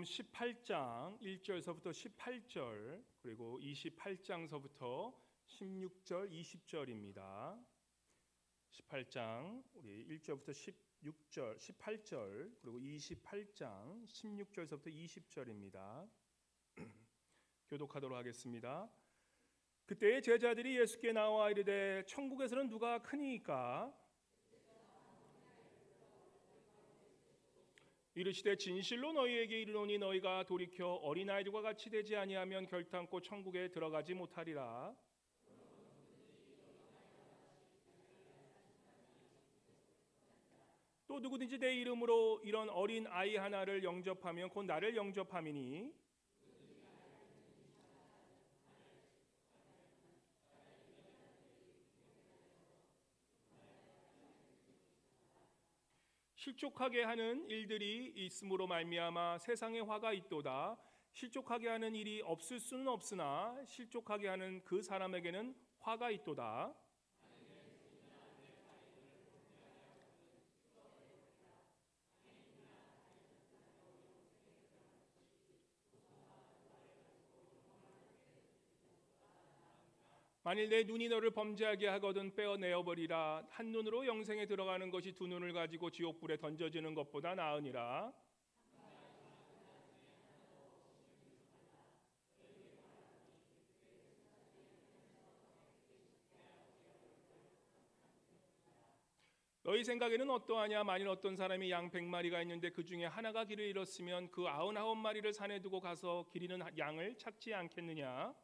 18장 1절서부터 18절 그리고 28장서부터 16절 20절입니다. 18장 우리 1절부터 16절 18절 그리고 28장 16절서부터 20절입니다. 교독하도록 하겠습니다. 그때 제자들이 예수께 나와 이르되 천국에서는 누가 크니이까? 이르시되 진실로 너희에게 이르노니 너희가 돌이켜 어린아이들과 같이 되지 아니하면 결탄코 천국에 들어가지 못하리라. 또 누구든지 내 이름으로 이런 어린 아이 하나를 영접하면 곧 나를 영접함이니 실족하게 하는 일들이 있음으로 말미암아 세상에 화가 있도다. 실족하게 하는 일이 없을 수는 없으나 실족하게 하는 그 사람에게는 화가 있도다. 만일 내 눈이 너를 범죄하게 하거든 빼어내어버리라. 한 눈으로 영생에 들어가는 것이 두 눈을 가지고 지옥불에 던져지는 것보다 나으니라. 너희 생각에는 어떠하냐? 만일 어떤 사람이 양 100마리가 있는데 그 중에 하나가 길을 잃었으면 그 99마리를 산에 두고 가서 길 잃은 양을 찾지 않겠느냐?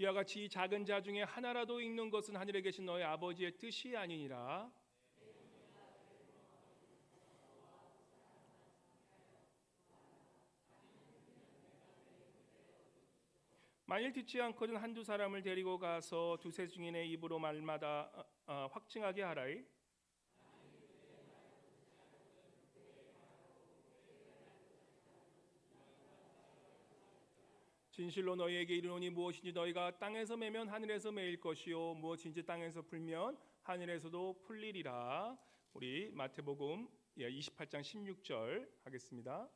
이와 같이 이 작은 자 중에 하나라도 읽는 것은 하늘에 계신 너희 아버지의 뜻이 아니니라. 만일 듣지 않거든 한두 사람을 데리고 가서 두세 증인의 입으로 말마다 확증하게 하라이. 진실로 너희에게 이르노니 무엇인지 너희가 땅에서 매면 하늘에서 매일 것이요 무엇인지 땅에서 풀면 하늘에서도 풀리리라. 우리 마태복음 28장 16절 하겠습니다.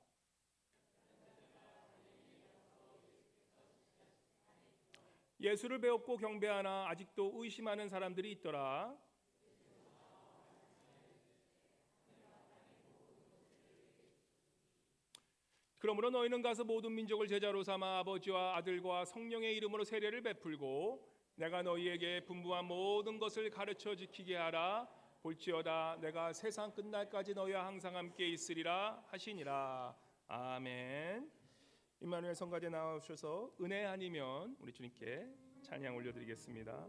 예수를 배웠고 경배하나 아직도 의심하는 사람들이 있더라. 그러므로 너희는 가서 모든 민족을 제자로 삼아 아버지와 아들과 성령의 이름으로 세례를 베풀고 내가 너희에게 분부한 모든 것을 가르쳐 지키게 하라. 볼지어다 내가 세상 끝날까지 너희와 항상 함께 있으리라 하시니라. 아멘. 임마누엘 성가대 나와주셔서 은혜 아니면 우리 주님께 찬양 올려드리겠습니다.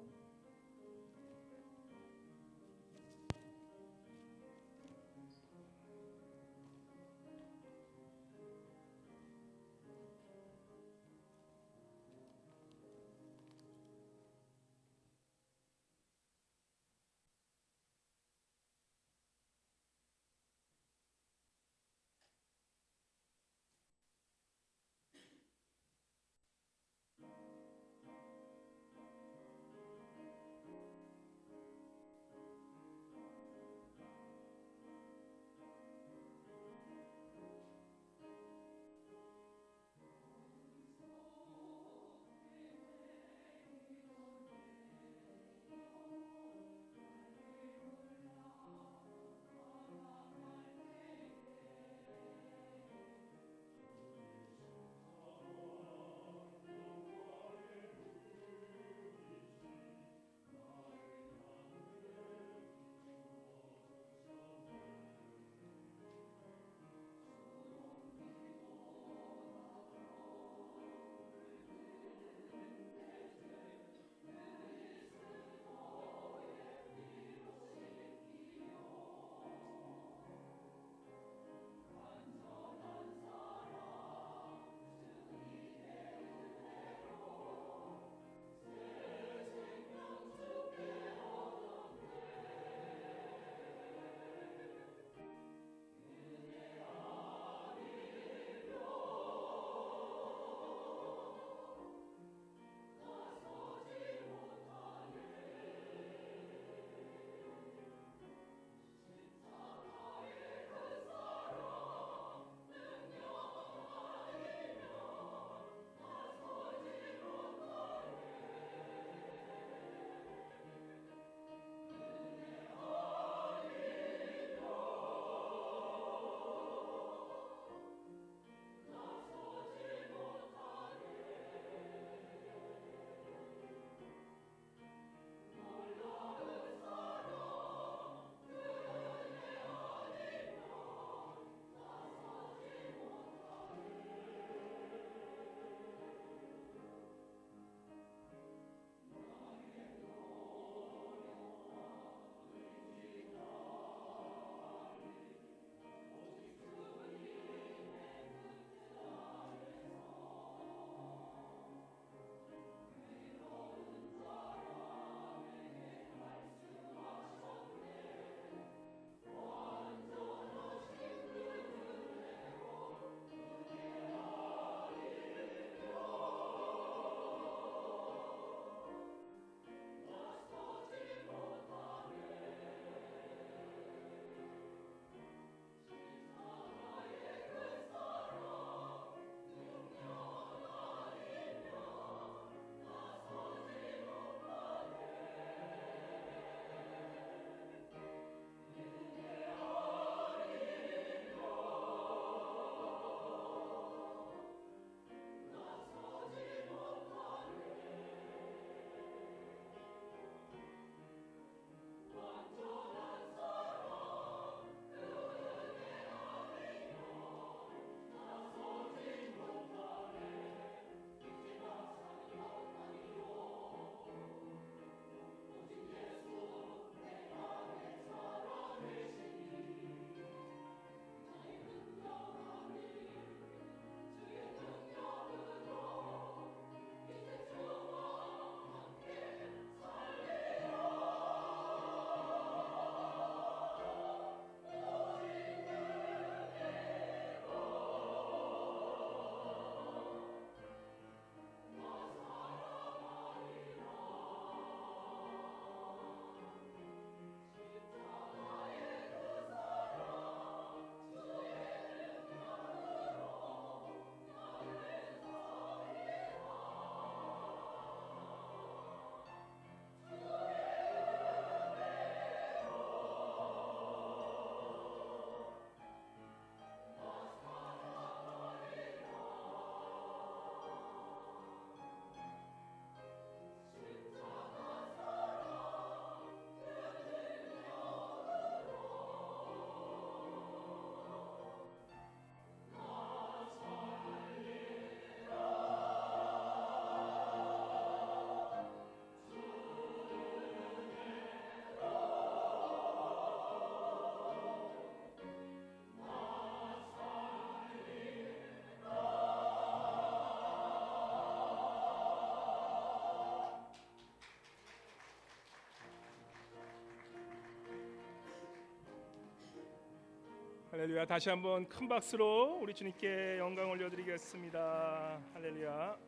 할렐루야. 다시 한번 큰 박수로 우리 주님께 영광 올려드리겠습니다. 할렐루야.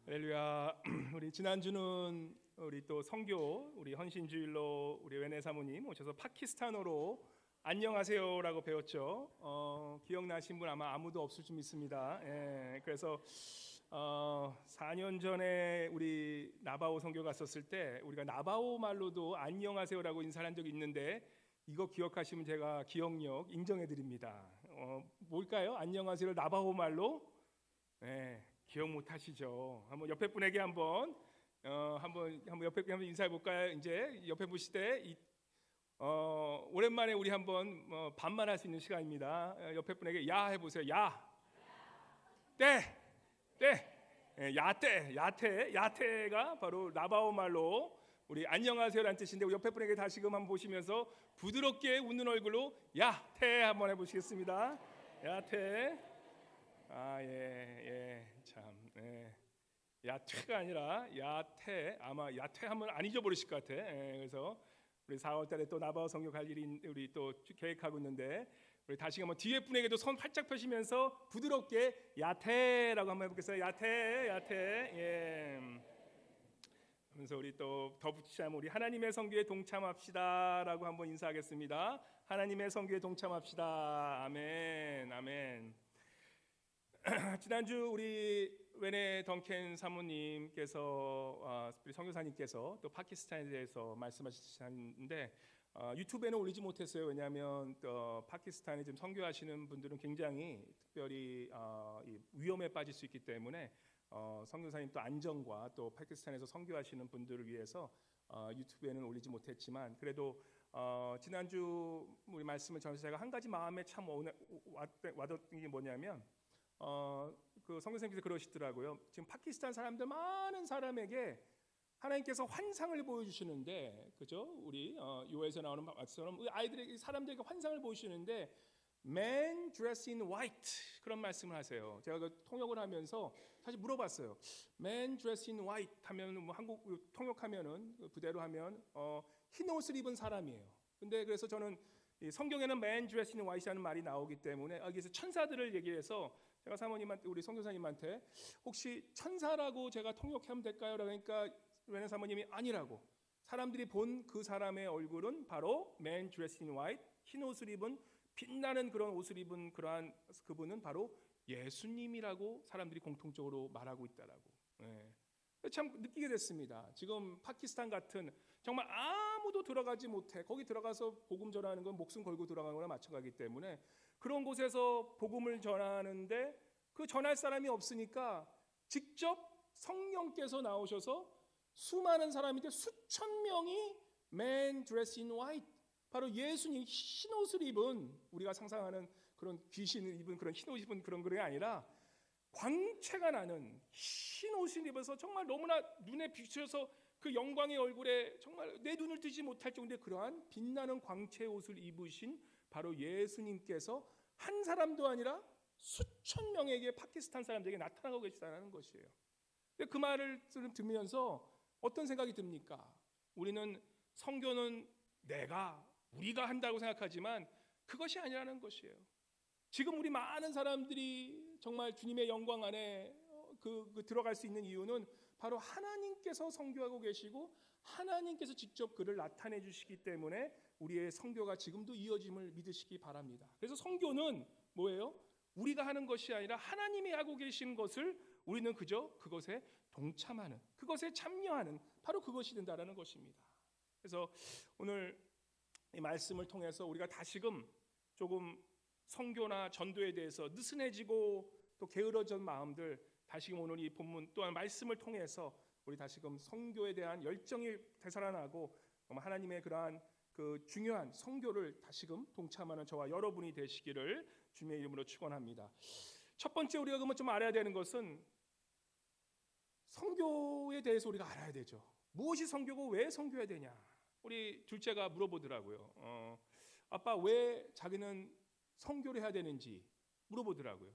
할렐루야. 우리 지난주는 우리 또 선교, 우리 헌신주일로 우리 외네 사모님 오셔서 파키스탄어로 안녕하세요라고 배웠죠. 기억나신 분 아무도 없을 줄 믿습니다. 그래서 4년 전에 우리 나바오 선교 갔었을 때 우리가 나바오 말로도 안녕하세요라고 인사를 한 적이 있는데, 이거 기억하시면 제가 기억력 인정해 드립니다. 뭘까요? 안녕하세요를 나바오 말로? 기억 못 하시죠? 한번 옆에 분에게 한번 옆에 분에게 한번 인사해 볼까요? 이제 옆에 보실 때 오랜만에 우리 한번 반말할 수 있는 시간입니다. 옆에 분에게 야 해보세요. 야, 야테가 바로 나바오 말로 우리 안녕하세요라는 뜻인데, 우리 옆에 분에게 다시금 한번 보시면서 부드럽게 웃는 얼굴로 야테 한번 해보시겠습니다. 야테. 야퇴가 아니라 야테. 아마 야퇴 하면 안 잊어버리실 것 같아. 그래서 우리 4월달에 또 나바오 선교 갈 일이 우리 또 계획하고 있는데, 우리 다시 한번 뒤에 분에게도 손 활짝 펴시면서 부드럽게 야테라고 한번 해보겠어요. 야테. 그래서 우리 또 덧붙이자면 우리 하나님의 선교에 동참합시다라고 한번 인사하겠습니다. 하나님의 선교에 동참합시다. 아멘. 지난주 우리 외네 덩켄 사모님께서 우리 선교사님께서 또 파키스탄에 대해서 말씀하셨는데, 유튜브에는 올리지 못했어요. 왜냐하면 파키스탄에 지금 선교하시는 분들은 굉장히 특별히 위험에 빠질 수 있기 때문에 선교사님 또 안전과 또 파키스탄에서 선교하시는 분들을 위해서 유튜브에는 올리지 못했지만, 그래도 지난주 우리 말씀을 전해서 제가 한 가지 마음에 참 와닿은 게 뭐냐면, 그 선교사님께서 그러시더라고요. 지금 파키스탄 사람들 많은 사람에게 하나님께서 환상을 보여주시는데, 그죠? 우리 요에서 나오는 말씀처럼 아이들에게 사람들에게 환상을 보여주시는데 Man dressed in white 그런 말씀을 하세요. 제가 그 통역을 하면서 사실 물어봤어요. Man dressed in white 하면 뭐 한국 통역하면은 그대로 하면 흰 옷을 입은 사람이에요. 근데 그래서 저는 이 성경에는 Man dressed in white이라는 말이 나오기 때문에 여기서 천사들을 얘기해서 제가 사모님한테 우리 선교사님한테 혹시 천사라고 제가 통역하면 될까요? 그러니까 외네 사모님이 아니라고, 사람들이 본 그 사람의 얼굴은 바로 Man dressed in white, 흰 옷을 입은 빛나는 그런 옷을 입은 그러한 그분은 바로 예수님이라고 사람들이 공통적으로 말하고 있다라고. 참 느끼게 됐습니다. 지금 파키스탄 같은 정말 아무도 들어가지 못해, 거기 들어가서 복음 전하는 건 목숨 걸고 들어가는 거나 마찬가지이기 때문에 그런 곳에서 복음을 전하는데 그 전할 사람이 없으니까 직접 성령께서 나오셔서 수많은 사람인데 수천 명이 Man dressed in white, 바로 예수님 흰 옷을 입은, 우리가 상상하는 그런 귀신을 입은 그런 흰 옷을 입은 그런 게 아니라 광채가 나는 흰 옷을 입어서 정말 너무나 눈에 비추어서 그 영광의 얼굴에 정말 내 눈을 뜨지 못할 정도의 그러한 빛나는 광채의 옷을 입으신 바로 예수님께서 한 사람도 아니라 수천 명에게 파키스탄 사람들에게 나타나고 계시다는 것이에요. 그 말을 들으면서 어떤 생각이 듭니까? 우리는 선교는 우리가 한다고 생각하지만 그것이 아니라는 것이에요. 지금 우리 많은 사람들이 정말 주님의 영광 안에 들어갈 수 있는 이유는 바로 하나님께서 선교하고 계시고 하나님께서 직접 그를 나타내 주시기 때문에 우리의 선교가 지금도 이어짐을 믿으시기 바랍니다. 그래서 선교는 뭐예요? 우리가 하는 것이 아니라 하나님이 하고 계신 것을 우리는 그저 그것에 동참하는, 그것에 참여하는, 바로 그것이 된다라는 것입니다. 그래서 오늘 이 말씀을 통해서 우리가 다시금 조금 선교나 전도에 대해서 느슨해지고 또 게으러진 마음들, 다시금 오늘 이 본문 또한 말씀을 통해서 우리 다시금 선교에 대한 열정이 되살아나고 하나님의 그러한 그 중요한 선교를 다시금 동참하는 저와 여러분이 되시기를 주님의 이름으로 축원합니다. 첫 번째 우리가 그러면 좀 알아야 되는 것은 선교에 대해서 우리가 알아야 되죠. 무엇이 선교고 왜 선교해야 되냐? 우리 둘째가 물어보더라고요. 아빠 왜 자기는 선교를 해야 되는지 물어보더라고요.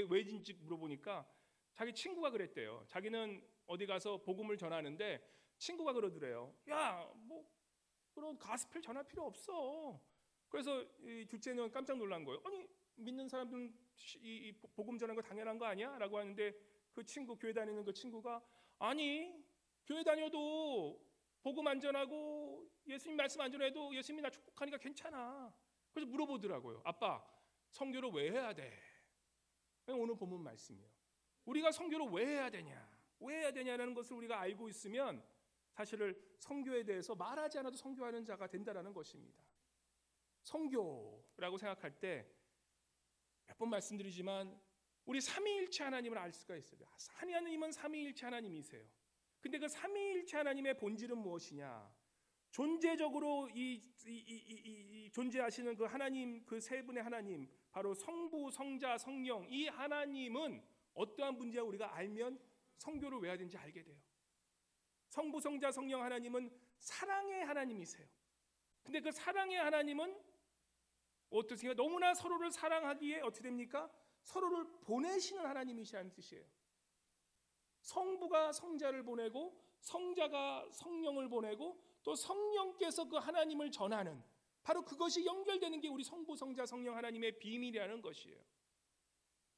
왜인지 물어보니까 자기 친구가 그랬대요. 자기는 어디 가서 복음을 전하는데 친구가 그러더래요. 야, 뭐 그런 가스펠 전할 필요 없어. 그래서 이 둘째는 깜짝 놀란 거예요. 아니, 믿는 사람들은 이 복음 전하는 거 당연한 거 아니야? 라고 하는데 그 친구, 교회 다니는 그 친구가 아니, 교회 다녀도 복음 안 전하고 예수님 말씀 안 전해도 예수님이 나 축복하니까 괜찮아. 그래서 물어보더라고요. 아빠, 선교를 왜 해야 돼? 오늘 본문 말씀이에요. 우리가 선교를 왜 해야 되냐? 왜 해야 되냐라는 것을 우리가 알고 있으면 사실을 선교에 대해서 말하지 않아도 선교하는 자가 된다라는 것입니다. 선교라고 생각할 때 몇 번 말씀드리지만 우리 삼위일체 하나님을 알 수가 있어요. 하나님은 삼위일체 하나님이세요. 근데 그 삼위일체 하나님의 본질은 무엇이냐? 존재적으로 이 존재하시는 그 하나님, 그 세 분의 하나님, 바로 성부, 성자, 성령, 이 하나님은 어떠한 분인지 우리가 알면 선교를 왜 해야 되는지 알게 돼요. 성부, 성자, 성령 하나님은 사랑의 하나님이세요. 근데 그 사랑의 하나님은 어떠세요? 너무나 서로를 사랑하기에 어떻게 됩니까? 서로를 보내시는 하나님이시라는 뜻이에요. 성부가 성자를 보내고 성자가 성령을 보내고 또 성령께서 그 하나님을 전하는, 바로 그것이 연결되는 게 우리 성부, 성자, 성령 하나님의 비밀이라는 것이에요.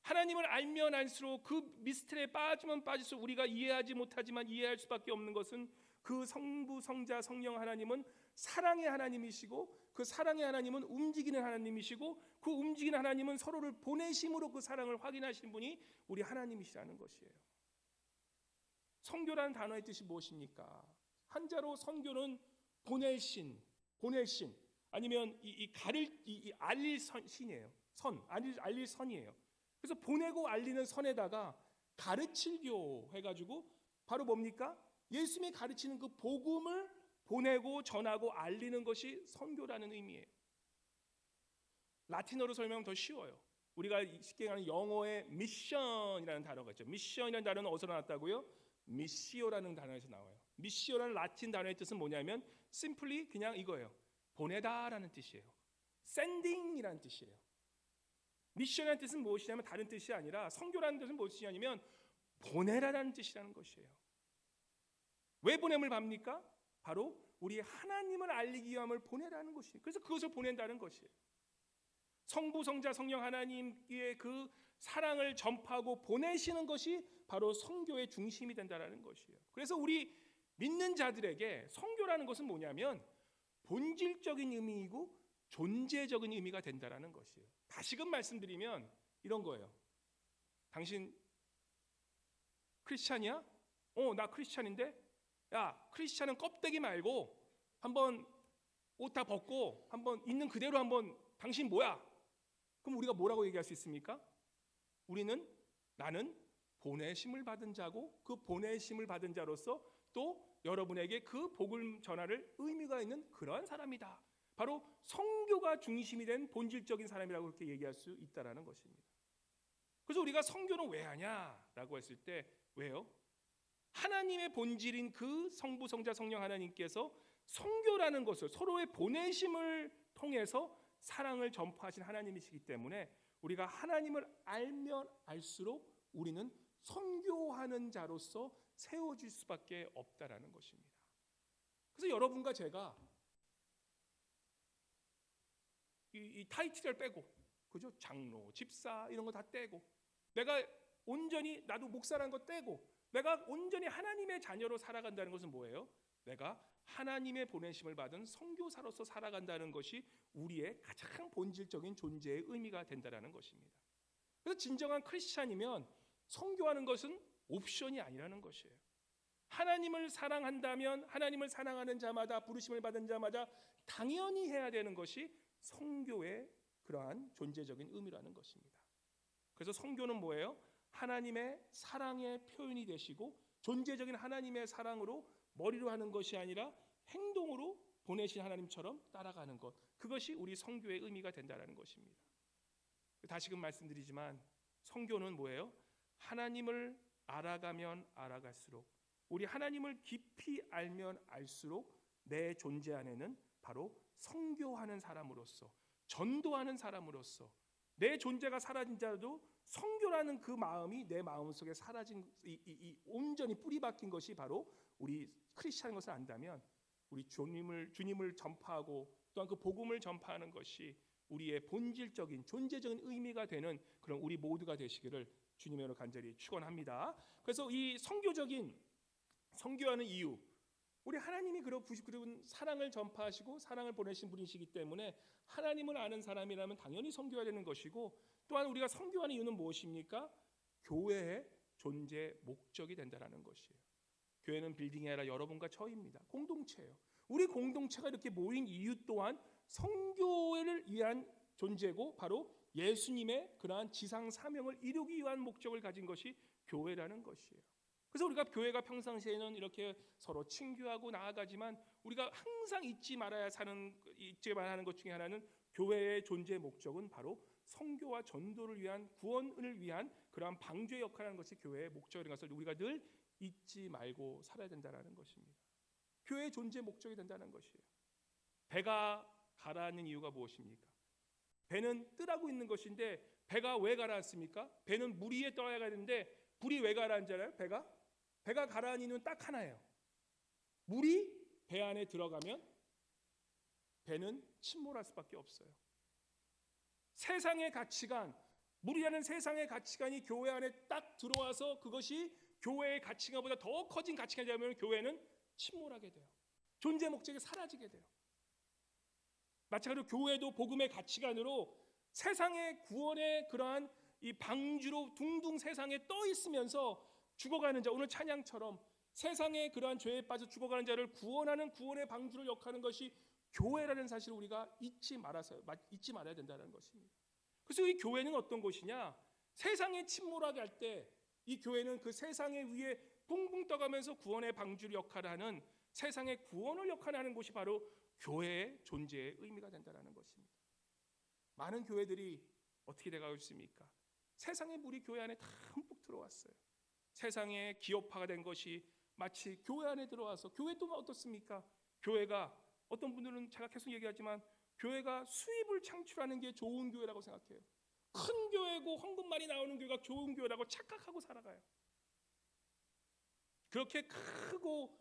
하나님을 알면 알수록 그 미스터리에 빠지면 빠질수록 우리가 이해하지 못하지만 이해할 수밖에 없는 것은 그 성부, 성자, 성령 하나님은 사랑의 하나님이시고 그 사랑의 하나님은 움직이는 하나님이시고 그 움직이는 하나님은 서로를 보내심으로 그 사랑을 확인하시는 분이 우리 하나님이시라는 것이에요. 선교라는 단어의 뜻이 무엇입니까? 한자로 선교는 보내신 아니면 알릴 신이에요. 알릴 선이에요. 그래서 보내고 알리는 선에다가 가르칠교 해가지고 바로 뭡니까? 예수님이 가르치는 그 복음을 보내고 전하고 알리는 것이 선교라는 의미예요. 라틴어로 설명하면 더 쉬워요. 우리가 쉽게 하는 영어의 미션이라는 단어가 있죠. 미션이라는 단어는 어디서 나왔다고요? 미시오라는 단어에서 나와요. 미시오라는 라틴 단어의 뜻은 뭐냐면 simply 그냥 이거예요. 보내다라는 뜻이에요. sending이라는 뜻이에요. 미션이라는 뜻은 무엇이냐면 다른 뜻이 아니라 선교라는 뜻은 무엇이냐면 보내라라는 뜻이라는 것이에요. 왜 보냄을 받습니까? 바로 우리 하나님을 알리기 위함을 보내라는 것이에요. 그래서 그것을 보낸다는 것이에요. 성부, 성자, 성령 하나님의 그 사랑을 전파하고 보내시는 것이 바로 선교의 중심이 된다는 것이에요. 그래서 우리 믿는 자들에게 선교라는 것은 뭐냐면 본질적인 의미이고 존재적인 의미가 된다는 것이에요. 다시금 말씀드리면 이런 거예요. 당신 크리스찬이야? 나 크리스찬인데? 야, 크리스찬은 껍데기 말고 한번 옷 다 벗고 한번 있는 그대로 한번 당신 뭐야? 그럼 우리가 뭐라고 얘기할 수 있습니까? 나는 보내심을 받은 자고 그 보내심을 받은 자로서 또 여러분에게 그 복을 전할 의미가 있는 그러한 사람이다. 바로 선교가 중심이 된 본질적인 사람이라고 그렇게 얘기할 수 있다라는 것입니다. 그래서 우리가 선교는 왜 하냐라고 했을 때 왜요? 하나님의 본질인 그 성부, 성자, 성령 하나님께서 선교라는 것을 서로의 보내심을 통해서 사랑을 전파하신 하나님이시기 때문에 우리가 하나님을 알면 알수록 우리는 선교하는 자로서 세워질 수밖에 없다라는 것입니다. 그래서 여러분과 제가 이 타이틀을 빼고, 그죠? 장로, 집사 이런 거 다 떼고, 내가 온전히 나도 목사라는 거 떼고, 내가 온전히 하나님의 자녀로 살아간다는 것은 뭐예요? 내가 하나님의 보내심을 받은 선교사로서 살아간다는 것이 우리의 가장 본질적인 존재의 의미가 된다는 것입니다. 그래서 진정한 크리스찬이면 선교하는 것은 옵션이 아니라는 것이에요. 하나님을 사랑한다면 하나님을 사랑하는 자마다 부르심을 받은 자마다 당연히 해야 되는 것이 선교의 그러한 존재적인 의미라는 것입니다. 그래서 선교는 뭐예요? 하나님의 사랑의 표현이 되시고 존재적인 하나님의 사랑으로 머리로 하는 것이 아니라 행동으로 보내신 하나님처럼 따라가는 것, 그것이 우리 선교의 의미가 된다는 것입니다. 다시금 말씀드리지만 선교는 뭐예요? 하나님을 알아가면 알아갈수록, 우리 하나님을 깊이 알면 알수록 내 존재 안에는 바로 선교하는 사람으로서, 전도하는 사람으로서, 내 존재가 사라진 자도 선교라는 그 마음이 내 마음속에 사라진 온전히 뿌리 박힌 것이 바로 우리 크리스찬인 것을 안다면 우리 주님을 전파하고 또한 그 복음을 전파하는 것이 우리의 본질적인 존재적인 의미가 되는 그런 우리 모두가 되시기를 주님으로 간절히 축원합니다. 그래서 이 선교하는 이유, 우리 하나님이 그런 사랑을 전파하시고 사랑을 보내신 분이시기 때문에 하나님을 아는 사람이라면 당연히 선교해야 되는 것이고, 또한 우리가 선교하는 이유는 무엇입니까? 교회의 존재 목적이 된다는 것이에요. 교회는 빌딩이 아니라 여러분과 저입니다. 공동체예요. 우리 공동체가 이렇게 모인 이유 또한 선교를 위한 존재고 바로 예수님의 그러한 지상 사명을 이루기 위한 목적을 가진 것이 교회라는 것이에요. 그래서 우리가 교회가 평상시에는 이렇게 서로 친교하고 나아가지만 우리가 항상 잊지 말아야 하는 것 중에 하나는 교회의 존재 목적은 바로 선교와 전도를 위한 구원을 위한 그러한 방주의 역할을 하는 것이 교회의 목적인 것을 우리가 늘 잊지 말고 살아야 된다는 것입니다. 교회의 존재 목적이 된다는 것이에요. 배가 가라앉는 이유가 무엇입니까? 배는 뜨라고 있는 것인데 배가 왜 가라앉습니까? 배는 물 위에 떠야 되는데 불이 왜 가라앉잖아요? 배가 가라앉는 이유는 딱 하나예요. 물이 배 안에 들어가면 배는 침몰할 수밖에 없어요. 세상의 가치관, 물이라는 세상의 가치관이 교회 안에 딱 들어와서 그것이 교회의 가치관보다 더 커진 가치관이 되면 교회는 침몰하게 돼요. 존재 목적이 사라지게 돼요. 마찬가지로 교회도 복음의 가치관으로 세상의 구원의 그러한 이 방주로 둥둥 세상에 떠 있으면서 죽어가는 자, 오늘 찬양처럼 세상의 그러한 죄에 빠져 죽어가는 자를 구원하는 구원의 방주를 역하는 것이 교회라는 사실을 우리가 잊지 말아야 된다는 것입니다. 그래서 이 교회는 어떤 곳이냐? 세상에 침몰하게 할 때 이 교회는 그 세상의 위에 붕붕 떠가면서 구원의 방주를 역할하는 세상의 구원을 역할하는 곳이 바로 교회의 존재의 의미가 된다는 것입니다. 많은 교회들이 어떻게 돼가고 있습니까? 세상의 물이 교회 안에 다 흠뻑 들어왔어요. 세상의 기업화가 된 것이 마치 교회 안에 들어와서, 교회 또 어떻습니까? 교회가, 어떤 분들은 제가 계속 얘기하지만 교회가 수입을 창출하는 게 좋은 교회라고 생각해요. 큰 교회고 헌금 많이 나오는 교회가 좋은 교회라고 착각하고 살아가요. 그렇게 크고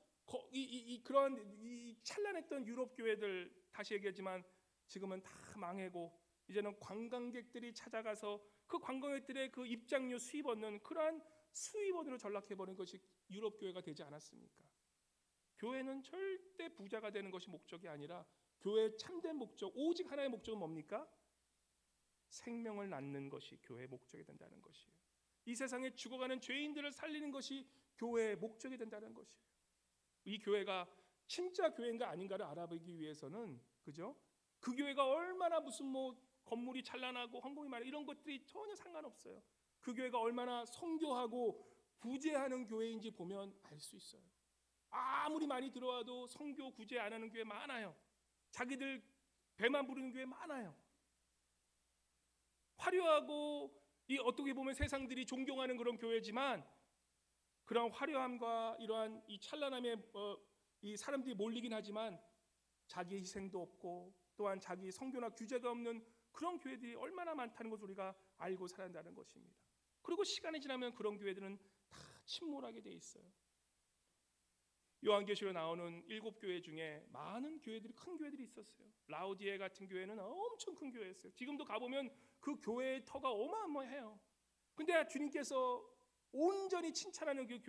그런 찬란했던 유럽 교회들, 다시 얘기하지만 지금은 다 망해고 이제는 관광객들이 찾아가서 그 관광객들의 그 입장료 수입 얻는 그러한 수입원으로 전락해버린 것이 유럽 교회가 되지 않았습니까? 교회는 절대 부자가 되는 것이 목적이 아니라 교회의 참된 목적, 오직 하나의 목적은 뭡니까? 생명을 낳는 것이 교회의 목적이 된다는 것이에요. 이 세상에 죽어가는 죄인들을 살리는 것이 교회의 목적이 된다는 것이에요. 이 교회가 진짜 교회인가 아닌가를 알아보기 위해서는, 그죠? 그 교회가 얼마나 무슨 건물이 찬란하고 헌금이 많아 이런 것들이 전혀 상관없어요. 그 교회가 얼마나 선교하고 구제하는 교회인지 보면 알 수 있어요. 아무리 많이 들어와도 선교 구제 안 하는 교회 많아요. 자기들 배만 부르는 교회 많아요. 화려하고 어떻게 보면 세상들이 존경하는 그런 교회지만 그런 화려함과 이러한 이 찬란함에 이 사람들이 몰리긴 하지만 자기 희생도 없고 또한 자기 선교나 규제가 없는 그런 교회들이 얼마나 많다는 것을 우리가 알고 살아야 한다는 것입니다. 그리고 시간이 지나면 그런 교회들은 다 침몰하게 돼 있어요. 요한계시로 나오는 7교회 중에 많은 교회들이, 큰 교회들이 있었어요. 라오디에 같은 교회는 엄청 큰 교회였어요. 지금도 가보면 그 교회의 터가 어마어마해요. 근데 주님께서 온전히 칭찬하는 그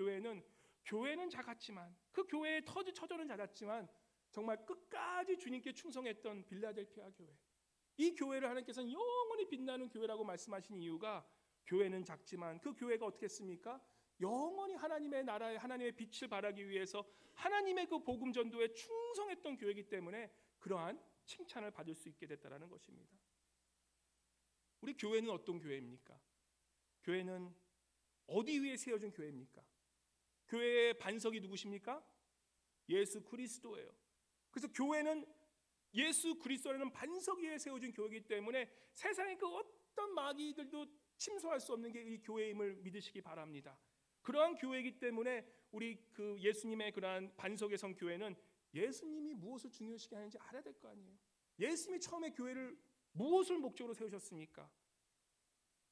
교회는 작았지만, 그 교회의 처저는 작았지만 정말 끝까지 주님께 충성했던 빌라델피아 교회, 이 교회를 하나님께서는 영원히 빛나는 교회라고 말씀하신 이유가, 교회는 작지만 그 교회가 어떻게 했습니까? 영원히 하나님의 나라에 하나님의 빛을 발하기 위해서 하나님의 그 복음 전도에 충성했던 교회이기 때문에 그러한 칭찬을 받을 수 있게 됐다는 것입니다. 우리 교회는 어떤 교회입니까? 교회는 어디 위에 세워진 교회입니까? 교회의 반석이 누구십니까? 예수 그리스도예요. 그래서 교회는 예수 그리스도라는 반석 위에 세워진 교회이기 때문에 세상의 그 어떤 마귀들도 침소할 수 없는 게 이 교회임을 믿으시기 바랍니다. 그러한 교회이기 때문에 우리 그 예수님의 그러한 반석에 선 교회는 예수님이 무엇을 중요시하게 하는지 알아야 될 거 아니에요. 예수님이 처음에 교회를 무엇을 목적으로 세우셨습니까?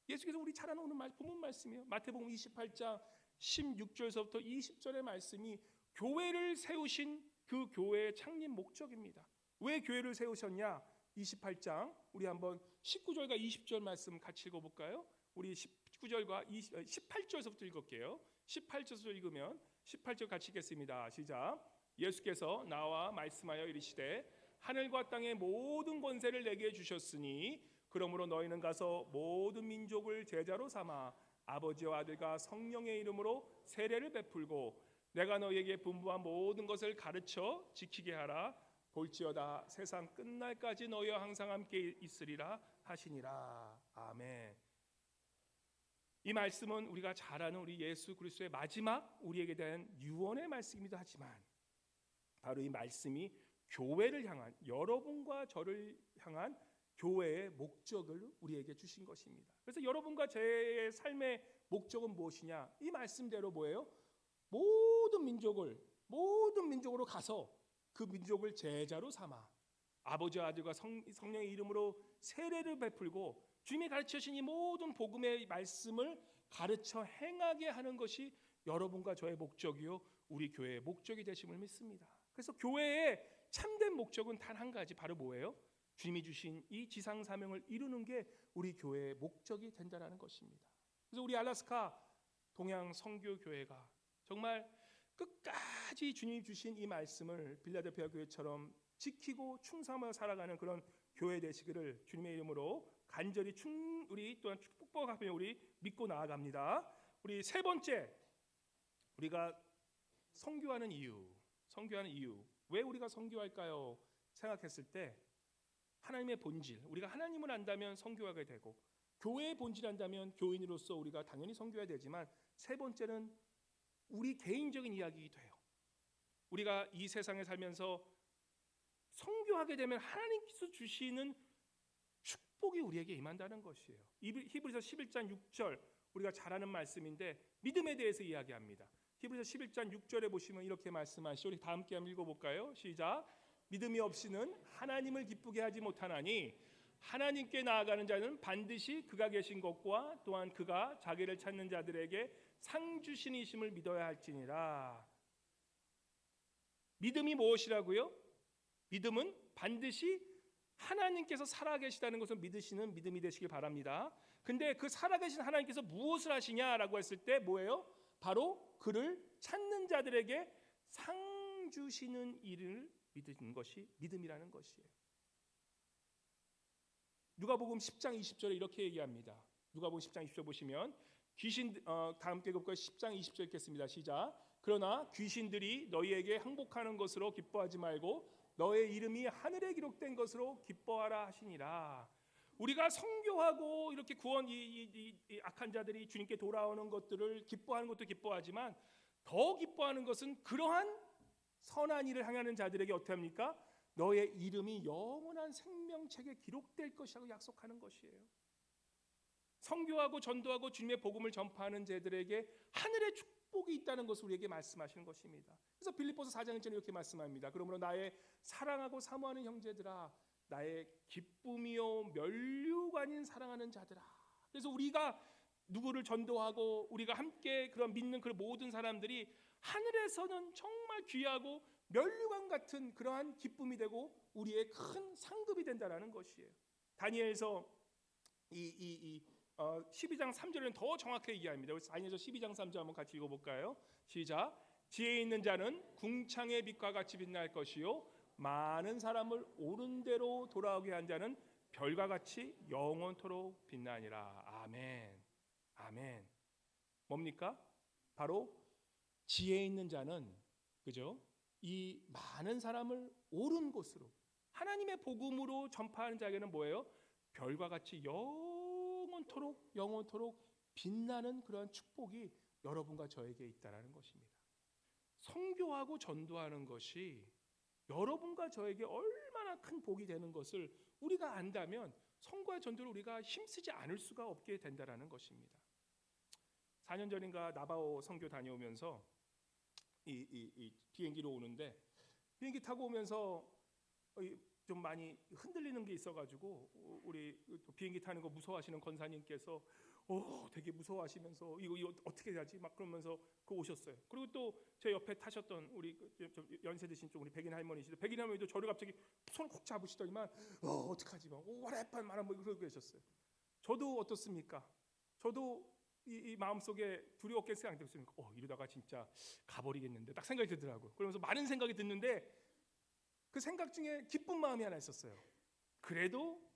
예수께서 우리 잘 아는 오늘 본문 말씀이에요. 마태복음 28장 16절서부터 20절의 말씀이 교회를 세우신 그 교회의 창립 목적입니다. 왜 교회를 세우셨냐? 28장 우리 한번 19절과 20절 말씀 같이 읽어볼까요? 우리 19절과 18절서부터 읽을게요. 18절부터 읽으면 18절 같이 읽겠습니다. 시작. 예수께서 나와 말씀하여 이르시되 하늘과 땅의 모든 권세를 내게 주셨으니 그러므로 너희는 가서 모든 민족을 제자로 삼아 아버지와 아들과 성령의 이름으로 세례를 베풀고 내가 너희에게 분부한 모든 것을 가르쳐 지키게 하라. 볼지어다 세상 끝날까지 너희와 항상 함께 있으리라 하시니라. 아멘. 이 말씀은 우리가 잘 아는 우리 예수 그리스도의 마지막 우리에게 대한 유언의 말씀이기도 하지만 바로 이 말씀이 교회를 향한, 여러분과 저를 향한 교회의 목적을 우리에게 주신 것입니다. 그래서 여러분과 제 삶의 목적은 무엇이냐? 이 말씀대로 뭐예요? 모든 민족으로 가서 그 민족을 제자로 삼아 아버지와 아들과 성령의 이름으로 세례를 베풀고 주님이 가르쳐 주신 이 모든 복음의 말씀을 가르쳐 행하게 하는 것이 여러분과 저의 목적이요 우리 교회의 목적이 되심을 믿습니다. 그래서 교회의 참된 목적은 단 한 가지, 바로 뭐예요? 주님이 주신 이 지상 사명을 이루는 게 우리 교회의 목적이 된다는 것입니다. 그래서 우리 알래스카 동양 선교 교회가 정말 끝까지 주님이 주신 이 말씀을 빌라델피아 교회처럼 지키고 충성하며 살아가는 그런 교회 되시기를 주님의 이름으로 간절히 우리 또한 축복하며 우리 믿고 나아갑니다. 우리 세 번째, 우리가 선교하는 이유. 왜 우리가 선교할까요? 생각했을 때 하나님의 본질, 우리가 하나님을 안다면 선교하게 되고 교회의 본질 안다면 교인으로서 우리가 당연히 선교해야 되지만 세 번째는 우리 개인적인 이야기이기도 해요. 우리가 이 세상에 살면서 선교하게 되면 하나님께서 주시는 축복이 우리에게 임한다는 것이에요. 히브리서 11장 6절 우리가 잘 아는 말씀인데 믿음에 대해서 이야기합니다. 히브리서 11장 6절에 보시면 이렇게 말씀하시죠. 우리 다 함께 한번 읽어볼까요? 시작. 믿음이 없이는 하나님을 기쁘게 하지 못하나니 하나님께 나아가는 자는 반드시 그가 계신 것과 또한 그가 자기를 찾는 자들에게 상 주시니심을 믿어야 할지니라. 믿음이 무엇이라고요? 믿음은 반드시 하나님께서 살아계시다는 것을 믿으시는 믿음이 되시길 바랍니다. 근데 그 살아계신 하나님께서 무엇을 하시냐라고 했을 때 뭐예요? 바로 그를 찾는 자들에게 상 주시는 일을 믿는 것이 믿음이라는 것이에요. 누가복음 10장 20절에 이렇게 얘기합니다. 누가복음 10장 20절 보시면 다음 계급과 10장 20절 읽겠습니다. 시작. 그러나 귀신들이 너희에게 항복하는 것으로 기뻐하지 말고 너의 이름이 하늘에 기록된 것으로 기뻐하라 하시니라. 우리가 선교하고 이렇게 구원 이 악한 자들이 주님께 돌아오는 것들을 기뻐하는 것도 기뻐하지만 더 기뻐하는 것은 그러한 선한 일을 행하는 자들에게 어떻게 합니까? 너의 이름이 영원한 생명책에 기록될 것이라고 약속하는 것이에요. 선교하고 전도하고 주님의 복음을 전파하는 자들에게 하늘의 축복이 있다는 것을 우리에게 말씀하시는 것입니다. 그래서 빌립보서 4장 1절에 이렇게 말씀합니다. 그러므로 나의 사랑하고 사모하는 형제들아, 나의 기쁨이요 면류가 아닌 사랑하는 자들아. 그래서 우리가 누구를 전도하고 우리가 함께 그런 믿는 그 모든 사람들이 하늘에서는 정말 귀하고 면류관 같은 그러한 기쁨이 되고 우리의 큰 상급이 된다라는 것이에요. 다니엘서 12장 3절은 더 정확하게 얘기합니다. 다니엘서 12장 3절 한번 같이 읽어볼까요? 시작. 지혜 있는 자는 궁창의 빛과 같이 빛날 것이요 많은 사람을 옳은 대로 돌아오게 한 자는 별과 같이 영원토록 빛나니라. 아멘. 아멘. 뭡니까? 바로 지혜 있는 자는, 그죠? 이 많은 사람을 옳은 곳으로 하나님의 복음으로 전파하는 자에게는 뭐예요? 별과 같이 영원토록 빛나는 그러한 축복이 여러분과 저에게 있다라는 것입니다. 선교하고 전도하는 것이 여러분과 저에게 얼마나 큰 복이 되는 것을 우리가 안다면 선교와 전도를 우리가 힘쓰지 않을 수가 없게 된다라는 것입니다. 4년 전인가 나바오 선교 다녀오면서 이 비행기로 오는데 비행기 타고 오면서 좀 많이 흔들리는 게 있어가지고 우리 비행기 타는 거 무서워하시는 권사님께서 되게 무서워하시면서 이거 어떻게 해야지 막 그러면서 오셨어요. 그리고 또 제 옆에 타셨던 우리 좀 연세 드신 좀 우리 백인 할머니시죠. 백인 할머니도 저를 갑자기 손을 콕 잡으시더니만 어떡하지 막 와라판 말아 뭐 그러고 계셨어요. 저도 어떻습니까? 저도 이 마음속에 두려웠겠 생각했습니까? 이러다가 진짜 가버리겠는데 딱 생각이 들더라고요. 그러면서 많은 생각이 드는데 그 생각 중에 기쁜 마음이 하나 있었어요. 그래도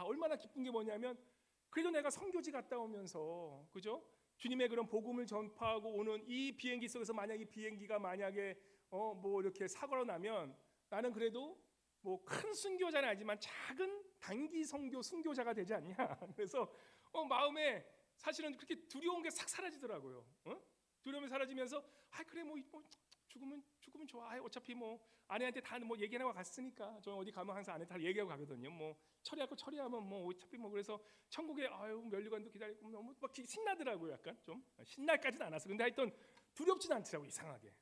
얼마나 기쁜 게 뭐냐면 그래도 내가 선교지 갔다 오면서 그죠? 주님의 그런 복음을 전파하고 오는 이 비행기 속에서 만약 이 비행기가 만약에 뭐 이렇게 사고로 나면 나는 그래도 뭐 큰 순교자는 아니지만 작은 단기 순교자가 되지 않냐. 그래서 마음에 사실은 그렇게 두려운 게 싹 사라지더라고요. 두려움이 사라지면서 그래 뭐 죽으면 좋아. 어차피 뭐 아내한테 다 뭐 얘기하고 갔으니까. 저 어디 가면 항상 아내한테 다 얘기하고 가거든요. 뭐 처리하면 뭐 어차피 뭐 그래서 천국에 면류관도 기다리고 너무 막 신나더라고요. 약간 좀 신날까지는 않았어. 근데 하여튼 두렵진 않더라고 이상하게.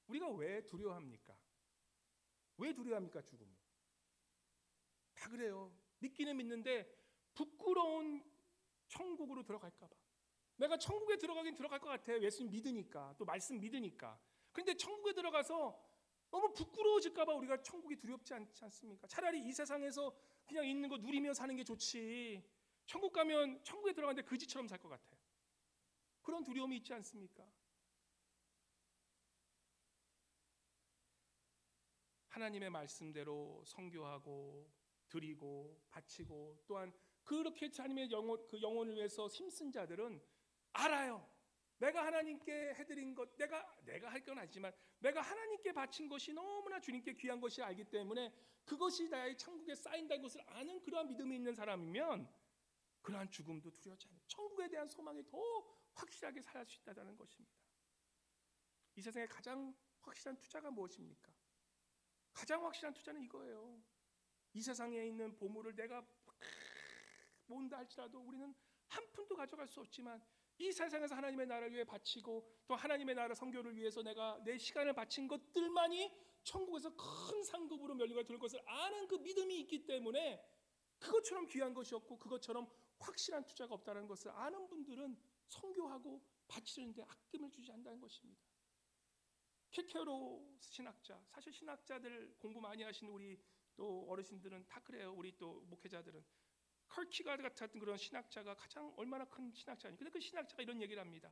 우리가 왜 두려워합니까? 왜 두려워합니까? 죽음을. 다 그래요. 믿기는 믿는데 부끄러운 천국으로 들어갈까 봐. 내가 천국에 들어가긴 들어갈 것 같아요. 예수님 믿으니까, 또 말씀 믿으니까. 그런데 천국에 들어가서 너무 부끄러워질까 봐 우리가 천국이 두렵지 않지 않습니까? 차라리 이 세상에서 그냥 있는 거 누리며 사는 게 좋지. 천국 가면 천국에 들어가는데 거지처럼 살 것 같아요. 그런 두려움이 있지 않습니까? 하나님의 말씀대로 선교하고 드리고 바치고 또한 그렇게 하나님의 영혼을 위해서 힘쓴 자들은 알아요. 내가 하나님께 해드린 것, 내가 할 건 아니지만 내가 하나님께 바친 것이 너무나 주님께 귀한 것이 알기 때문에 그것이 나의 천국에 쌓인다는 것을 아는 그러한 믿음이 있는 사람이면 그러한 죽음도 두려워하지 않아요. 천국에 대한 소망이 더 확실하게 살 수 있다는 것입니다. 이 세상에 가장 확실한 투자가 무엇입니까? 가장 확실한 투자는 이거예요. 이 세상에 있는 보물을 내가 모은다 할지라도 우리는 한 푼도 가져갈 수 없지만 이 세상에서 하나님의 나라를 위해 바치고 또 하나님의 나라 선교를 위해서 내가 내 시간을 바친 것들만이 천국에서 큰 상급으로 면류관을 들을 것을 아는 그 믿음이 있기 때문에 그것처럼 귀한 것이 없고 그것처럼 확실한 투자가 없다는 것을 아는 분들은 선교하고 바치는데 아낌을 주지 않는다는 것입니다. 케케로 신학자, 사실 신학자들 공부 많이 하신 우리 또 어르신들은 다 그래요. 우리 또 목회자들은 컬키가드 같은 그런 신학자가 가장 얼마나 큰 신학자니. 근데 그 신학자가 이런 얘기를 합니다.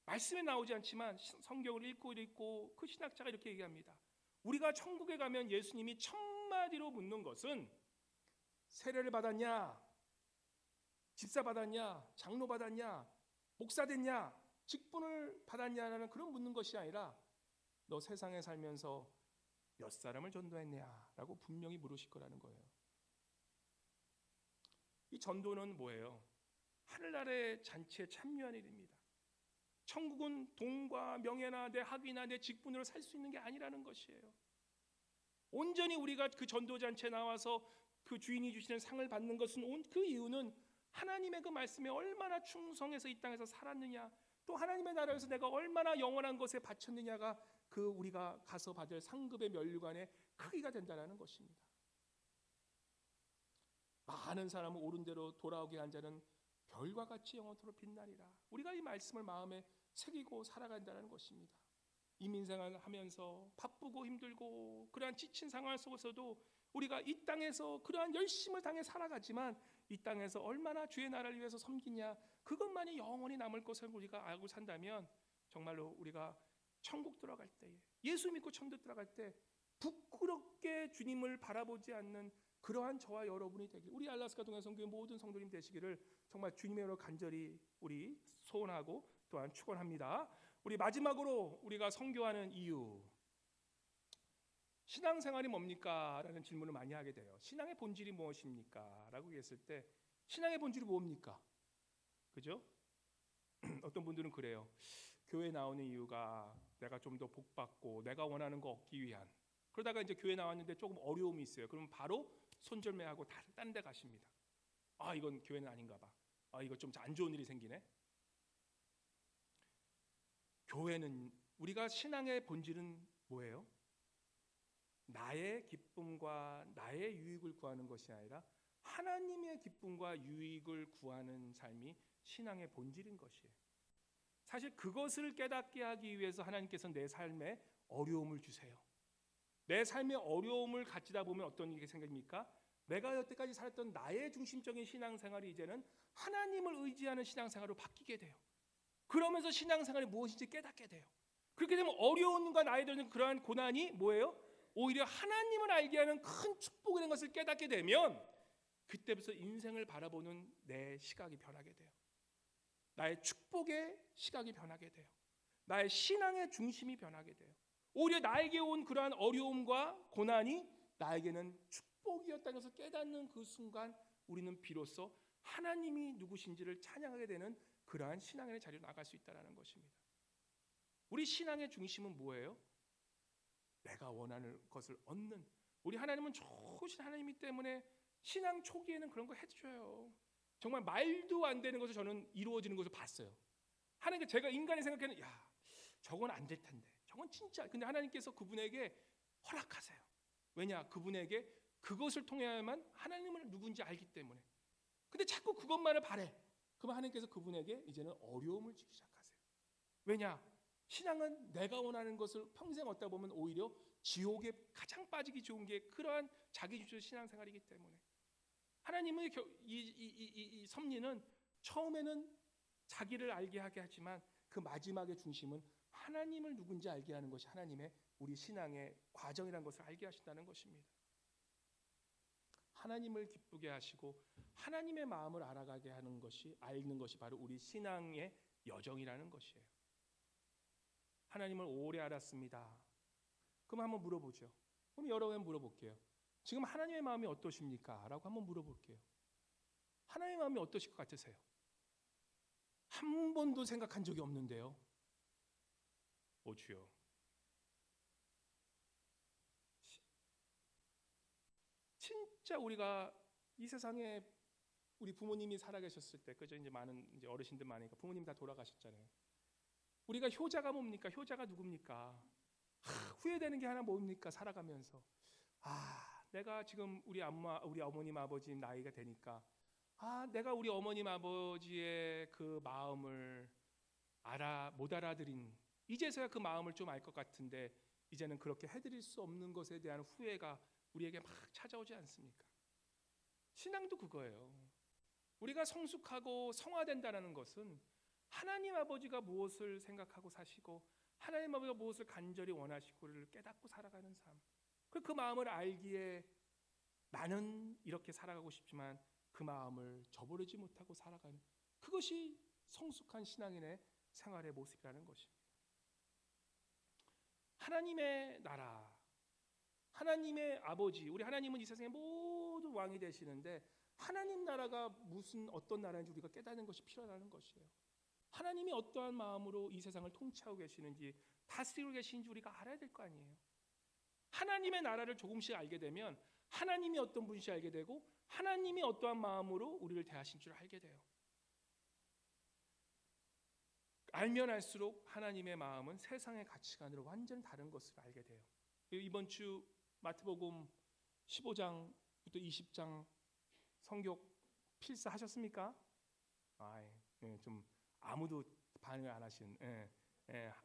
말씀에 나오지 않지만 성경을 읽고 그 신학자가 이렇게 얘기합니다. 우리가 천국에 가면 예수님이 첫마디로 묻는 것은 세례를 받았냐, 집사 받았냐, 장로 받았냐, 목사 됐냐, 직분을 받았냐라는 그런 묻는 것이 아니라 너 세상에 살면서 몇 사람을 전도했냐라고 분명히 물으실 거라는 거예요. 이 전도는 뭐예요? 하늘나라의 잔치에 참여하는 일입니다. 천국은 돈과 명예나 내 학위나 내 직분으로 살 수 있는 게 아니라는 것이에요. 온전히 우리가 그 전도 잔치에 나와서 그 주인이 주시는 상을 받는 것은 그 이유는 하나님의 그 말씀에 얼마나 충성해서 이 땅에서 살았느냐, 또 하나님의 나라에서 내가 얼마나 영원한 것에 바쳤느냐가 그 우리가 가서 받을 상급의 면류관의 크기가 된다는 것입니다. 많은 사람은 옳은 대로 돌아오게 한 자는 별과 같이 영원토록 빛나리라. 우리가 이 말씀을 마음에 새기고 살아간다는 것입니다. 이민생활을 하면서 바쁘고 힘들고 그러한 지친 상황 속에서도 우리가 이 땅에서 그러한 열심을 당해 살아가지만 이 땅에서 얼마나 주의 나라를 위해서 섬기냐, 그것만이 영원히 남을 것을 우리가 알고 산다면 정말로 우리가 천국 들어갈 때에, 예수 믿고 천국 들어갈 때 부끄럽게 주님을 바라보지 않는 그러한 저와 여러분이 되길, 우리 알라스카 동해성교회 모든 성도님 되시기를 정말 주님의 이름으로 간절히 우리 소원하고 또한 축원합니다. 우리 마지막으로 우리가 선교하는 이유, 신앙생활이 뭡니까? 라는 질문을 많이 하게 돼요. 신앙의 본질이 무엇입니까? 라고 했을 때 신앙의 본질이 뭡니까? 그죠? 어떤 분들은 그래요. 교회 나오는 이유가 내가 좀 더 복받고 내가 원하는 거 얻기 위한, 그러다가 이제 교회 나왔는데 조금 어려움이 있어요. 그러면 바로 손절매하고 다른 데 가십니다. 이건 교회는 아닌가 봐. 이거 좀 안 좋은 일이 생기네. 교회는, 우리가 신앙의 본질은 뭐예요? 나의 기쁨과 나의 유익을 구하는 것이 아니라 하나님의 기쁨과 유익을 구하는 삶이 신앙의 본질인 것이에요. 사실 그것을 깨닫게 하기 위해서 하나님께서 내 삶에 어려움을 주세요. 내 삶의 어려움을 가지다 보면 어떤 일이 생깁니까? 내가 여태까지 살았던 나의 중심적인 신앙생활이 이제는 하나님을 의지하는 신앙생활로 바뀌게 돼요. 그러면서 신앙생활이 무엇인지 깨닫게 돼요. 그렇게 되면 어려움과 나에 드는 그러한 고난이 뭐예요? 오히려 하나님을 알게 하는 큰 축복이 된 것을 깨닫게 되면 그때부터 인생을 바라보는 내 시각이 변하게 돼요. 나의 축복의 시각이 변하게 돼요. 나의 신앙의 중심이 변하게 돼요. 오히려 나에게 온 그러한 어려움과 고난이 나에게는 축복이었다는 것을 깨닫는 그 순간 우리는 비로소 하나님이 누구신지를 찬양하게 되는 그러한 신앙의 자리로 나갈 수 있다는 것입니다. 우리 신앙의 중심은 뭐예요? 내가 원하는 것을 얻는, 우리 하나님은 좋으신 하나님이기 때문에 신앙 초기에는 그런 거 해줘요. 정말 말도 안 되는 것을 저는 이루어지는 것을 봤어요. 하나님께 제가 인간이 생각하는 저건 안 될 텐데, 저건 진짜, 근데 하나님께서 그분에게 허락하세요. 왜냐? 그분에게 그것을 통해야만 하나님을 누군지 알기 때문에. 근데 자꾸 그것만을 바래. 그러면 하나님께서 그분에게 이제는 어려움을 주기 시작하세요. 왜냐? 신앙은 내가 원하는 것을 평생 얻다 보면 오히려 지옥에 가장 빠지기 좋은 게 그러한 자기주도 신앙생활이기 때문에 하나님의 이 섭리는 처음에는 자기를 알게 하게 하지만 그 마지막의 중심은 하나님을 누군지 알게 하는 것이 하나님의 우리 신앙의 과정이라는 것을 알게 하신다는 것입니다. 하나님을 기쁘게 하시고 하나님의 마음을 알아가게 하는 것이, 알는 것이 바로 우리 신앙의 여정이라는 것이에요. 하나님을 오래 알았습니다. 그럼 한번 물어보죠. 그럼 여러 번 물어볼게요. 지금 하나님의 마음이 어떠십니까? 라고 한번 물어볼게요. 하나님의 마음이 어떠실 것 같으세요? 한 번도 생각한 적이 없는데요. 오 주여, 진짜 우리가 이 세상에 우리 부모님이 살아계셨을 때, 그죠? 이제 많은 이제 어르신들 많으니까 부모님 다 돌아가셨잖아요. 우리가 효자가 뭡니까? 효자가 누굽니까? 후회되는 게 하나 뭡니까? 살아가면서 내가 지금 우리 어머님 아버지 나이가 되니까 내가 우리 어머님 아버지의 그 마음을 못 알아들인, 이제서야 그 마음을 좀 알 것 같은데 이제는 그렇게 해드릴 수 없는 것에 대한 후회가 우리에게 막 찾아오지 않습니까? 신앙도 그거예요. 우리가 성숙하고 성화된다는 것은 하나님 아버지가 무엇을 생각하고 사시고 하나님 아버지가 무엇을 간절히 원하시고를 깨닫고 살아가는 삶. 그 마음을 알기에 나는 이렇게 살아가고 싶지만 그 마음을 저버리지 못하고 살아가는, 그것이 성숙한 신앙인의 생활의 모습이라는 것입니다. 하나님의 나라, 하나님의 아버지, 우리 하나님은 이 세상의 모든 왕이 되시는데 하나님 나라가 어떤 나라인지 우리가 깨닫는 것이 필요하다는 것이에요. 하나님이 어떠한 마음으로 이 세상을 통치하고 계시는지, 다스리고 계시는지 우리가 알아야 될 거 아니에요. 하나님의 나라를 조금씩 알게 되면 하나님이 어떤 분인지 알게 되고 하나님이 어떠한 마음으로 우리를 대하신 줄 알게 돼요. 알면 알수록 하나님의 마음은 세상의 가치관으로 완전 다른 것을 알게 돼요. 이번 주 마태복음 15장부터 20장 성경 필사하셨습니까? 좀 아무도 반응을 안 하신,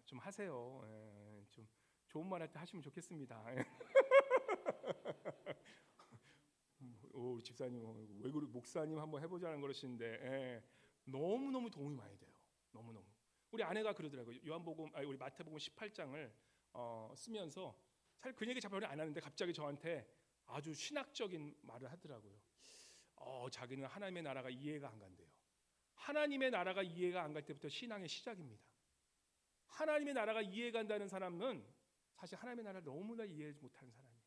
좀 하세요. 좀 좋은 말 할 때 하시면 좋겠습니다. 우리 집사님 왜 그래, 목사님 한번 해보자는 그러시는데 너무너무 도움이 많이 돼요. 너무너무. 우리 아내가 그러더라고요. 우리 마태복음 18장을 쓰면서 사실 그 얘기 잘 별로 안 하는데 갑자기 저한테 아주 신학적인 말을 하더라고요. 자기는 하나님의 나라가 이해가 안 간대요. 하나님의 나라가 이해가 안 갈 때부터 신앙의 시작입니다. 하나님의 나라가 이해가 간다는 사람은 사실 하나님의 나라를 너무나 이해하지 못하는 사람이에요.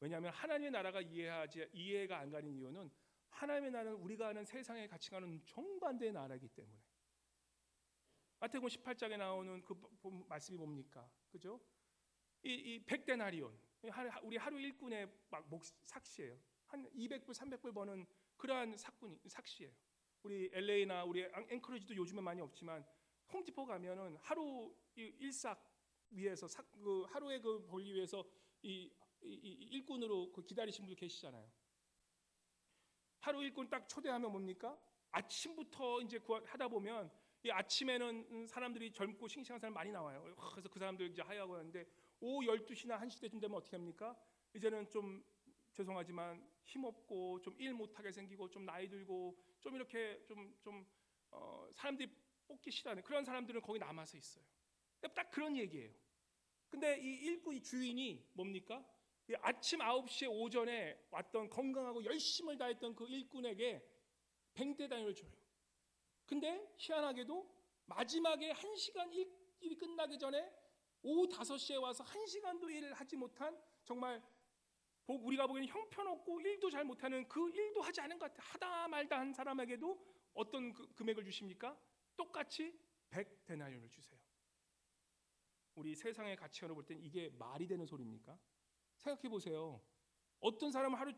왜냐하면 하나님의 나라가 이해가 안 가는 이유는 하나님의 나라는 우리가 아는 세상의 가치관은 정반대의 나라이기 때문에. 마태복음 18장에 나오는 그 말씀이 뭡니까? 그죠? 이 100데나리온, 우리 하루 일꾼의 삭시예요. 한 200불, 300불 버는 그러한 삭시예요. 우리 LA나 우리 앵커리지도 요즘은 많이 없지만 홈디포 가면은 하루 일삭 위해서 그 하루에 그 벌기 위해서 이 일꾼으로 그 기다리신 분들 계시잖아요. 하루 일꾼 딱 초대하면 뭡니까? 아침부터 이제 하다 보면 이 아침에는 사람들이 젊고 싱싱한 사람 많이 나와요. 그래서 그 사람들 이제 하야고 하는데 오후 12시나 1시 때쯤 되면 어떻게 합니까? 이제는 좀 죄송하지만 힘없고 좀 일 못하게 생기고 좀 나이 들고 좀 이렇게 사람들이 뽑기 싫어하는 그런 사람들은 거기 남아서 있어요. 딱 그런 얘기예요. 근데 이 일꾼 이 주인이 뭡니까? 이 아침 9시에 오전에 왔던 건강하고 열심을 다했던 그 일꾼에게 100데나리온을 줘요. 근데 희한하게도 마지막에 1시간 일이 끝나기 전에 오후 5시에 와서 1시간도 일을 하지 못한 정말 우리가 보기에는 형편없고 일도 잘 못하는 그 일도 하지 않은 것 같아요. 하다 말다 한 사람에게도 어떤 금액을 주십니까? 똑같이 100데나리온을 주세요. 우리 세상의 가치관으로 볼 땐 이게 말이 되는 소리입니까? 생각해 보세요. 어떤 사람은 하루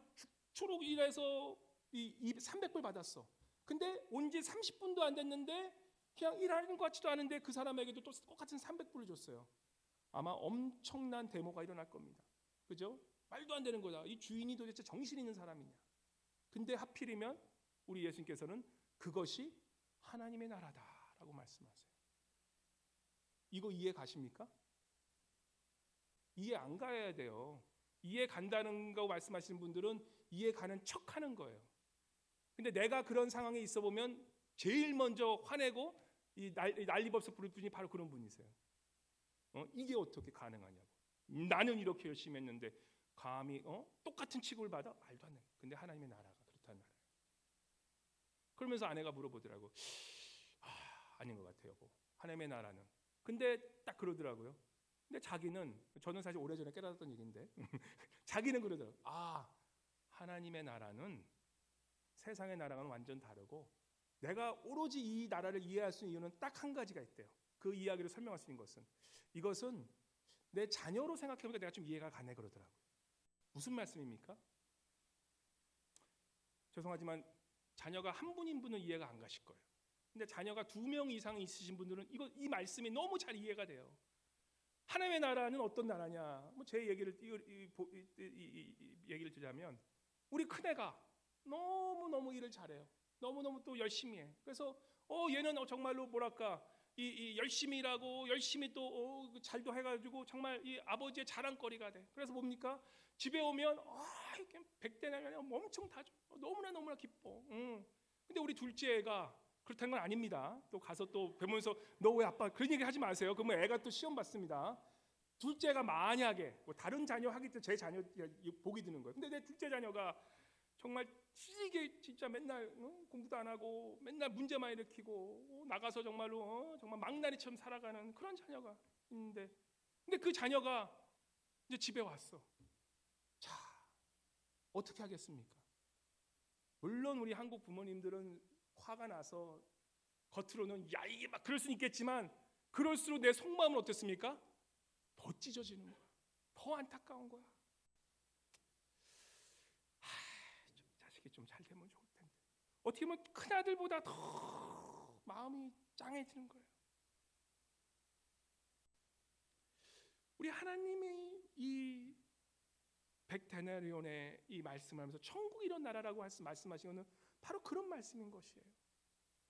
죽도록 일해서 이 300불 받았어. 근데 온 지 30분도 안 됐는데 그냥 일하는 것 같지도 않은데 그 사람에게도 또 똑같은 300불을 줬어요. 아마 엄청난 데모가 일어날 겁니다. 그죠? 말도 안 되는 거다. 이 주인이 도대체 정신 있는 사람이냐? 근데 하필이면 우리 예수님께서는 그것이 하나님의 나라다라고 말씀하세요. 이거 이해 가십니까? 이해 안 가야 돼요. 이해 간다는 거 말씀하시는 분들은 이해 가는 척하는 거예요. 근데 내가 그런 상황에 있어 보면 제일 먼저 화내고 이 난리법석 부를 분이 바로 그런 분이세요. 이게 어떻게 가능하냐고. 나는 이렇게 열심히 했는데 감히 똑같은 취급을 받아? 말도 안 돼. 근데 하나님의 나라가 그렇다는 나라예요. 그러면서 아내가 물어보더라고. 아닌 것 같아요. 하나님의 나라는. 근데 딱 그러더라고요. 근데 자기는 저는 사실 오래전에 깨달았던 얘기인데 자기는 그러더라고요. 하나님의 나라는 세상의 나라와는 완전 다르고 내가 오로지 이 나라를 이해할 수 있는 이유는 딱 한 가지가 있대요. 그 이야기를 설명할 수 있는 것은 이것은 내 자녀로 생각해보니까 내가 좀 이해가 가네 그러더라고요. 무슨 말씀입니까? 죄송하지만 자녀가 한 분인 분은 이해가 안 가실 거예요. 근데 자녀가 2명 이상 있으신 분들은 이 말씀이 너무 잘 이해가 돼요. 하나님의 나라는 어떤 나라냐? 제 얘기를 얘기를 드리자면 우리 큰애가 너무 일을 잘해요. 너무 또 열심히 해. 그래서 얘는 정말로 뭐랄까 이 열심히 일하고 열심히 또 잘도 해가지고 정말 이 아버지의 자랑거리가 돼. 그래서 뭡니까? 집에 오면 100데나리온 엄청 다 줘. 너무나 기뻐. 근데 우리 둘째 애가 그렇다는 건 아닙니다. 또 가서 또 배우면서 너 왜 아빠 그런 얘기 하지 마세요. 그러면 애가 또 시험 받습니다. 둘째가 만약에 다른 자녀 하기 때 제 자녀 복이 드는 거예요. 근데 내 둘째 자녀가 정말 찌게 진짜 맨날 공부도 안 하고 맨날 문제만 일으키고 나가서 정말로 정말 망나니처럼 살아가는 그런 자녀가 있는데 근데 그 자녀가 이제 집에 왔어. 자, 어떻게 하겠습니까? 물론 우리 한국 부모님들은 화가 나서 겉으로는 야 이게 막 그럴 수는 있겠지만 그럴수록 내 속마음은 어떻습니까? 더 찢어지는 거야. 더 안타까운 거야. 자식이 좀 잘 되면 좋을 텐데 어떻게 보면 큰아들보다 더 마음이 짱해지는 거예요. 우리 하나님이 이 100데나리온의 이 말씀을 하면서 천국이 이런 나라라고 말씀하신 것은 바로 그런 말씀인 것이에요.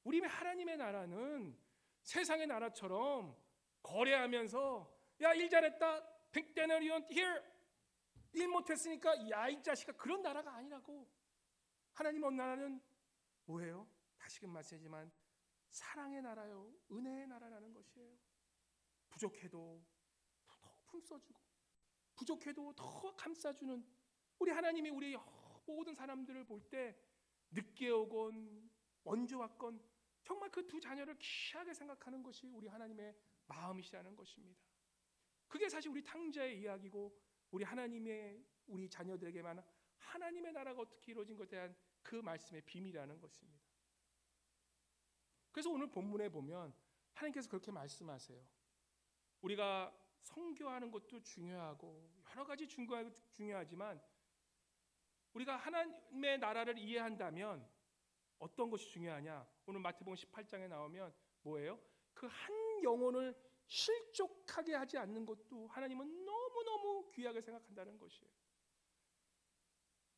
우리 하나님의 나라는 세상의 나라처럼 거래하면서 야 일 잘했다 100데나리온 here 일 못했으니까 야 이 자식아 그런 나라가 아니라고. 하나님의 나라는 뭐예요? 다시금 말씀이지만 사랑의 나라요 은혜의 나라라는 것이에요. 부족해도 더 품써주고 부족해도 더 감싸주는 우리 하나님이 우리 모든 사람들을 볼 때 늦게 오건 먼저 왔건 정말 그 두 자녀를 귀하게 생각하는 것이 우리 하나님의 마음이시라는 것입니다. 그게 사실 우리 탕자의 이야기고 우리 하나님의 우리 자녀들에게만 하나님의 나라가 어떻게 이루어진 것에 대한 그 말씀의 비밀이라는 것입니다. 그래서 오늘 본문에 보면 하나님께서 그렇게 말씀하세요. 우리가 선교하는 것도 중요하고 여러 가지 중요하지만 우리가 하나님의 나라를 이해한다면 어떤 것이 중요하냐? 오늘 마태복음 18장에 나오면 뭐예요? 그 한 영혼을 실족하게 하지 않는 것도 하나님은 너무너무 귀하게 생각한다는 것이에요.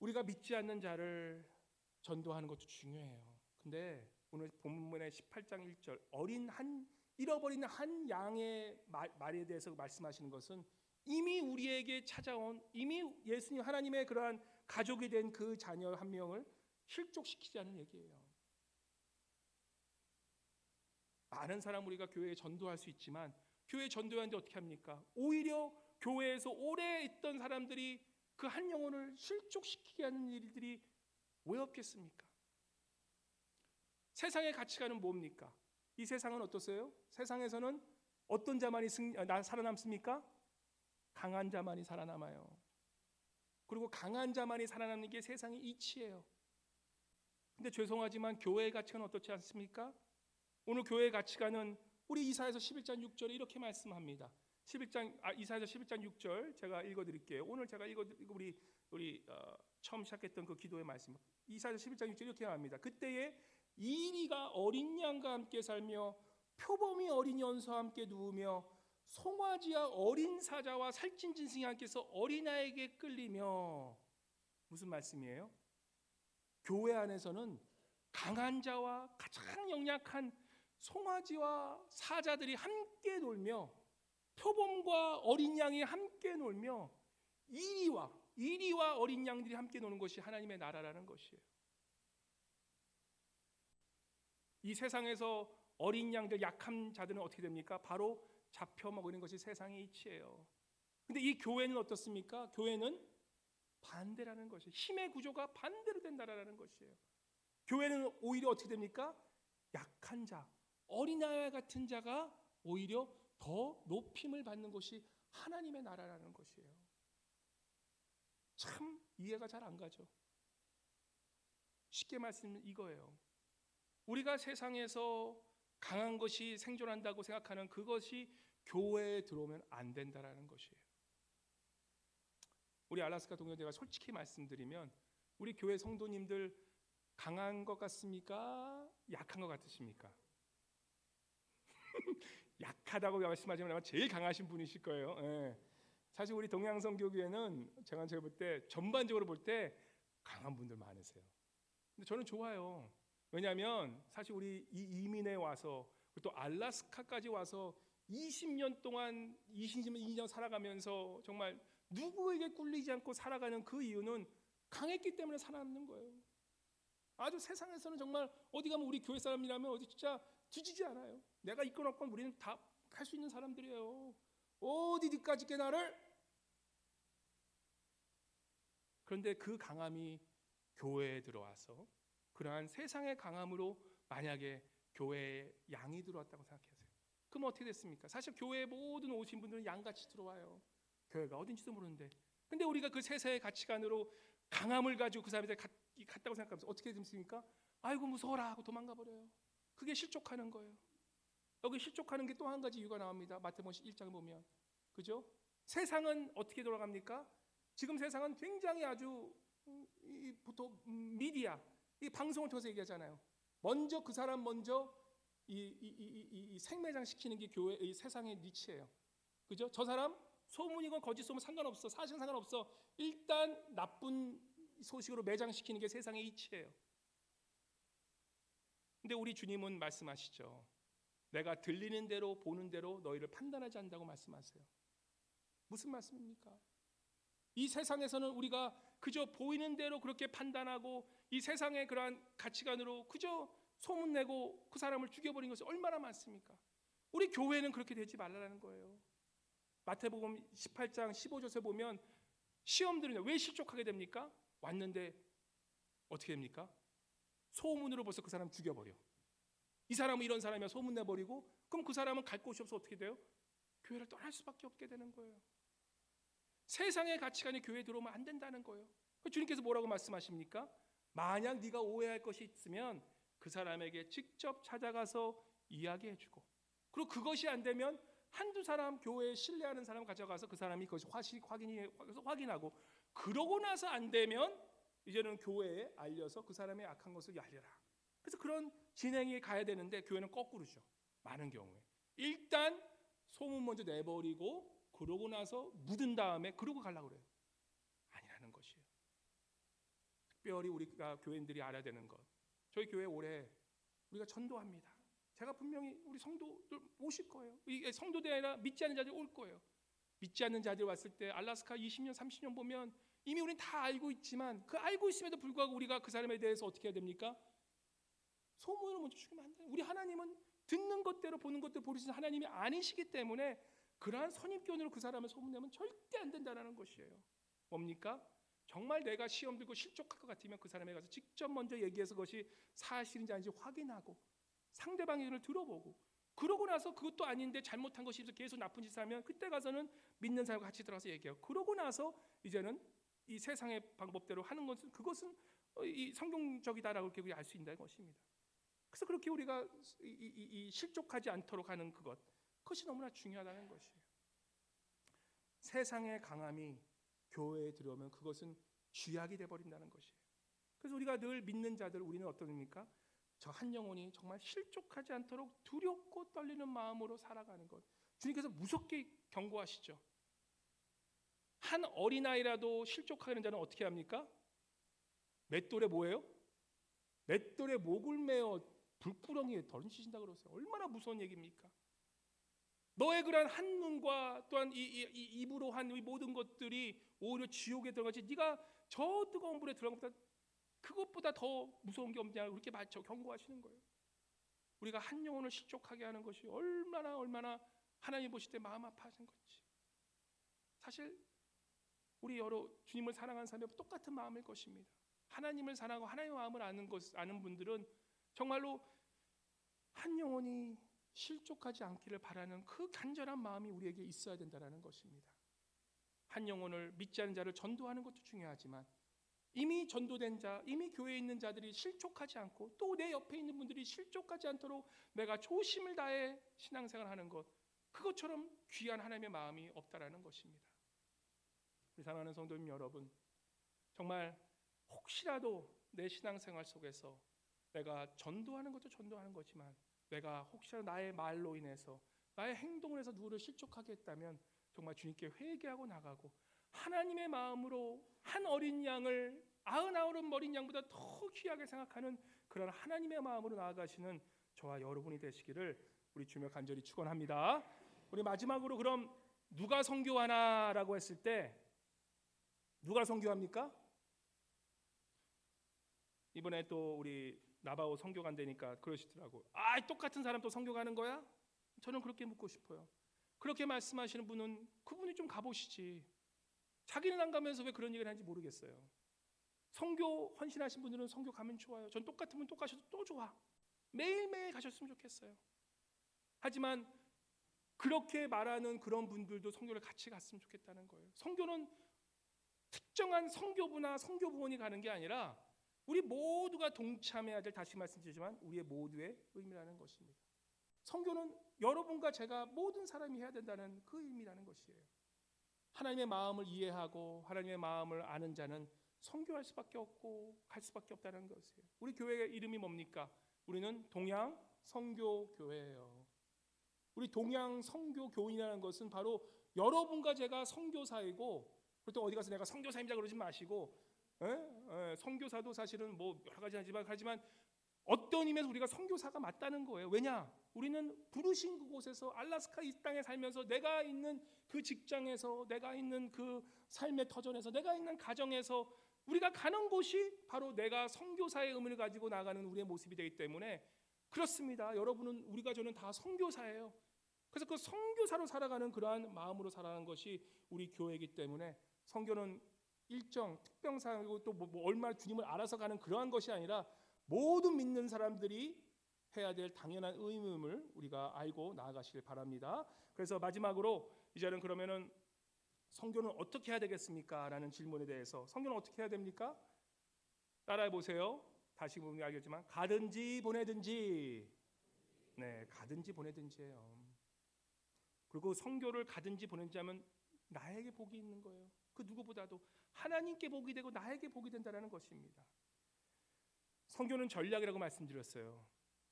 우리가 믿지 않는 자를 전도하는 것도 중요해요. 근데 오늘 본문의 18장 1절 잃어버린 한 양의 말에 대해서 말씀하시는 것은 이미 우리에게 찾아온 이미 예수님 하나님의 그러한 가족이 된 그 자녀 한 명을 실족시키자는 얘기예요. 많은 사람 우리가 교회에 전도할 수 있지만 교회 전도하는데 어떻게 합니까? 오히려 교회에서 오래 있던 사람들이 그 한 영혼을 실족시키게 하는 일들이 왜 없겠습니까? 세상의 가치관은 뭡니까? 이 세상은 어떠세요? 세상에서는 어떤 자만이 살아남습니까? 강한 자만이 살아남아요. 그리고 강한 자만이 살아남는 게 세상의 이치예요. 근데 죄송하지만 교회의 가치관은 어떻지 않습니까? 오늘 교회의 가치관은 우리 이사야서 11장 6절에 이렇게 말씀합니다. 이사야서 11장 6절 제가 읽어드릴게요. 오늘 제가 우리 처음 시작했던 그 기도의 말씀. 이사야서 11장 6절 이렇게 말합니다. 그때에 이리가 어린 양과 함께 살며 표범이 어린 연소와 함께 누우며 송아지와 어린 사자와 살찐 짐승이 함께서 어린아이에게 끌리며. 무슨 말씀이에요? 교회 안에서는 강한 자와 가장 연약한 송아지와 사자들이 함께 놀며 표범과 어린 양이 함께 놀며 이리와 어린 양들이 함께 노는 것이 하나님의 나라라는 것이에요. 이 세상에서 어린 양들, 약한 자들은 어떻게 됩니까? 바로 잡혀먹는 것이 세상의 이치예요. 근데 이 교회는 어떻습니까? 교회는 반대라는 것이에요. 힘의 구조가 반대로 된다라는 것이에요. 교회는 오히려 어떻게 됩니까? 약한 자, 어린아이 같은 자가 오히려 더 높임을 받는 것이 하나님의 나라라는 것이에요. 참 이해가 잘 안 가죠. 쉽게 말씀은 이거예요. 우리가 세상에서 강한 것이 생존한다고 생각하는 그것이 교회에 들어오면 안 된다라는 것이에요. 우리 알라스카 동료들과 솔직히 말씀드리면 우리 교회 성도님들 강한 것 같습니까? 약한 것 같으십니까? 약하다고 말씀하시면 제일 강하신 분이실 거예요. 예. 사실 우리 동양성교교회는 제가 볼 때 전반적으로 볼 때 강한 분들 많으세요. 근데 저는 좋아요. 왜냐하면 사실 우리 이 이민에 와서 또 알라스카까지 와서 20년 동안 22년 살아가면서 정말 누구에게 꿀리지 않고 살아가는 그 이유는 강했기 때문에 살아남는 거예요. 아주 세상에서는 정말 어디 가면 우리 교회 사람이라면 어디 진짜 뒤지지 않아요. 내가 이끌어놓고 우리는 다 할 수 있는 사람들이에요. 어디까지 게 나를. 그런데 그 강함이 교회에 들어와서 그러한 세상의 강함으로 만약에 교회에 양이 들어왔다고 생각하세요. 그럼 어떻게 됐습니까? 사실 교회에 모든 오신 분들은 양같이 들어와요. 교회가 어딘지도 모르는데. 근데 우리가 그 세상의 가치관으로 강함을 가지고 그 사람한테 갔다고 생각하면서 어떻게 됐습니까? 아이고 무서워라 하고 도망가 버려요. 그게 실족하는 거예요. 여기 실족하는 게 또 한 가지 이유가 나옵니다. 마태복음 1장 보면, 그죠? 세상은 어떻게 돌아갑니까? 지금 세상은 굉장히 아주 보통 미디어, 이 방송을 통해서 얘기하잖아요. 먼저 그 사람 먼저 이 생매장 시키는 게 교회, 이 세상의 니치예요. 그죠? 저 사람 소문이건 거짓 소문 상관없어, 사실은 상관없어. 일단 나쁜 소식으로 매장시키는 게 세상의 이치예요. 근데 우리 주님은 말씀하시죠. 내가 들리는 대로 보는 대로 너희를 판단하지 않는다고 말씀하세요. 무슨 말씀입니까? 이 세상에서는 우리가 그저 보이는 대로 그렇게 판단하고 이 세상의 그러한 가치관으로 그저 소문내고 그 사람을 죽여버린 것이 얼마나 많습니까? 우리 교회는 그렇게 되지 말라는 거예요. 마태복음 18장 15절에 보면 시험들은 왜 실족하게 됩니까? 왔는데 어떻게 됩니까? 소문으로 벌써 그 사람 죽여버려. 이 사람은 이런 사람이야 소문내버리고 그럼 그 사람은 갈 곳이 없어 어떻게 돼요? 교회를 떠날 수밖에 없게 되는 거예요. 세상의 가치관이 교회에 들어오면 안 된다는 거예요. 주님께서 뭐라고 말씀하십니까? 만약 네가 오해할 것이 있으면 그 사람에게 직접 찾아가서 이야기해주고 그리고 그것이 안 되면 한두 사람 교회에 신뢰하는 사람 가져가서 그 사람이 그것이 확인하고 그러고 나서 안 되면 이제는 교회에 알려서 그 사람의 악한 것을 알려라. 그래서 그런 진행이 가야 되는데 교회는 거꾸로죠. 많은 경우에 일단 소문 먼저 내버리고 그러고 나서 묻은 다음에 그러고 가려고 그래요. 아니라는 것이에요. 특별히 우리가 교인들이 알아야 되는 것. 저희 교회 올해 우리가 전도합니다. 제가 분명히 우리 성도들 오실 거예요. 이게 성도들이 아니라 믿지 않는 자들이 올 거예요. 믿지 않는 자들이 왔을 때 알라스카 20년, 30년 보면 이미 우리는 다 알고 있지만 그 알고 있음에도 불구하고 우리가 그 사람에 대해서 어떻게 해야 됩니까? 소문을 먼저 죽이면 안 돼요. 우리 하나님은 듣는 것대로 보는 것대로 보시는 하나님이 아니시기 때문에 그러한 선입견으로 그 사람을 소문내면 절대 안 된다는 것이에요. 뭡니까? 정말 내가 시험 들고 실족할 것 같으면 그 사람에 가서 직접 먼저 얘기해서 그것이 사실인지 아닌지 확인하고 상대방의 의견을 들어보고 그러고 나서 그것도 아닌데 잘못한 것이 있어서 계속 나쁜 짓을 하면 그때 가서는 믿는 사람과 같이 들어가서 얘기해요. 그러고 나서 이제는 이 세상의 방법대로 하는 것은 그것은 이 성경적이다라고 이렇게 알 수 있다는 것입니다. 그래서 그렇게 우리가 이 실족하지 않도록 하는 그것이 너무나 중요하다는 것이에요. 세상의 강함이 교회에 들어오면 그것은 쥐약이 돼버린다는 것이에요. 그래서 우리가 늘 믿는 자들 우리는 어떻습니까? 저 한 영혼이 정말 실족하지 않도록 두렵고 떨리는 마음으로 살아가는 것. 주님께서 무섭게 경고하시죠. 한 어린아이라도 실족하는 자는 어떻게 합니까? 맷돌에 뭐예요? 맷돌에 목을 메어 불구렁이에 던지신다고 그러세요. 얼마나 무서운 얘기입니까? 너의 그러한 한눈과 또한 이 입으로 한 이 모든 것들이 오히려 지옥에 들어가지 네가 저 뜨거운 불에 들어간 것보다 그것보다 더 무서운 게 없냐 그렇게 경고하시는 거예요. 우리가 한 영혼을 실족하게 하는 것이 얼마나 하나님 보실 때 마음 아파하신 건지. 사실 우리 여러 주님을 사랑하는 사람이 똑같은 마음일 것입니다. 하나님을 사랑하고 하나님의 마음을 아는 분들은 정말로 한 영혼이 실족하지 않기를 바라는 그 간절한 마음이 우리에게 있어야 된다는 것입니다. 한 영혼을 믿지 않는 자를 전도하는 것도 중요하지만 이미 전도된 자, 이미 교회에 있는 자들이 실족하지 않고 또 내 옆에 있는 분들이 실족하지 않도록 내가 조심을 다해 신앙생활하는 것, 그것처럼 귀한 하나님의 마음이 없다라는 것입니다. 우리 사랑하는 성도님 여러분, 정말 혹시라도 내 신앙생활 속에서 내가 전도하는 것도 전도하는 거지만 내가 혹시라도 나의 말로 인해서 나의 행동을 해서 누구를 실족하게 했다면 정말 주님께 회개하고 나가고 하나님의 마음으로 한 어린 양을 99 어린 양보다 더 귀하게 생각하는 그런 하나님의 마음으로 나아가시는 저와 여러분이 되시기를 우리 주며 간절히 축원합니다. 우리 마지막으로 그럼 누가 선교하나라고 했을 때 누가 선교합니까? 이번에 또 우리 나바오 선교 간다니까 그러시더라고. 똑같은 사람 또 선교 가는 거야? 저는 그렇게 묻고 싶어요. 그렇게 말씀하시는 분은 그분이 좀 가보시지. 자기는 안 가면서 왜 그런 얘기를 하는지 모르겠어요. 선교 헌신하신 분들은 선교 가면 좋아요. 전 똑같은 분 또 가셔도 또 좋아. 매일매일 가셨으면 좋겠어요. 하지만 그렇게 말하는 그런 분들도 선교를 같이 갔으면 좋겠다는 거예요. 선교는 특정한 선교부나 선교부원이 가는 게 아니라 우리 모두가 동참해야 될, 다시 말씀드리지만 우리의 모두의 의미라는 것입니다. 선교는 여러분과 제가 모든 사람이 해야 된다는 그 의미라는 것이에요. 하나님의 마음을 이해하고 하나님의 마음을 아는 자는 선교할 수밖에 없고 갈 수밖에 없다는 것이에요. 우리 교회의 이름이 뭡니까? 우리는 동양 선교 교회예요. 우리 동양 선교 교인이라는 것은 바로 여러분과 제가 선교사이고, 그렇다고 어디 가서 내가 선교사입니다 그러지 마시고, 선교사도 사실은 뭐 여러 가지 하지만 어떤 의미에서 우리가 선교사가 맞다는 거예요. 왜냐? 우리는 부르신 그곳에서 알라스카 이 땅에 살면서 내가 있는 그 직장에서, 내가 있는 그 삶의 터전에서, 내가 있는 가정에서 우리가 가는 곳이 바로 내가 선교사의 의미를 가지고 나가는 우리의 모습이 되기 때문에 그렇습니다. 여러분은, 우리가, 저는 다 선교사예요. 그래서 그 선교사로 살아가는 그러한 마음으로 살아가는 것이 우리 교회이기 때문에 선교는 일정 특별상이고 또 뭐 얼마나 주님을 알아서 가는 그러한 것이 아니라 모든 믿는 사람들이 해야 될 당연한 의무임을 우리가 알고 나아가시길 바랍니다. 그래서 마지막으로 이제는 그러면은 선교는 어떻게 해야 되겠습니까? 라는 질문에 대해서 선교는 어떻게 해야 됩니까? 따라해 보세요. 다시 보면 알겠지만 가든지 보내든지, 네, 가든지 보내든지예요. 그리고 선교를 가든지 보내든지 하면 나에게 복이 있는 거예요. 그 누구보다도 하나님께 복이 되고 나에게 복이 된다는 것입니다. 선교는 전략이라고 말씀드렸어요.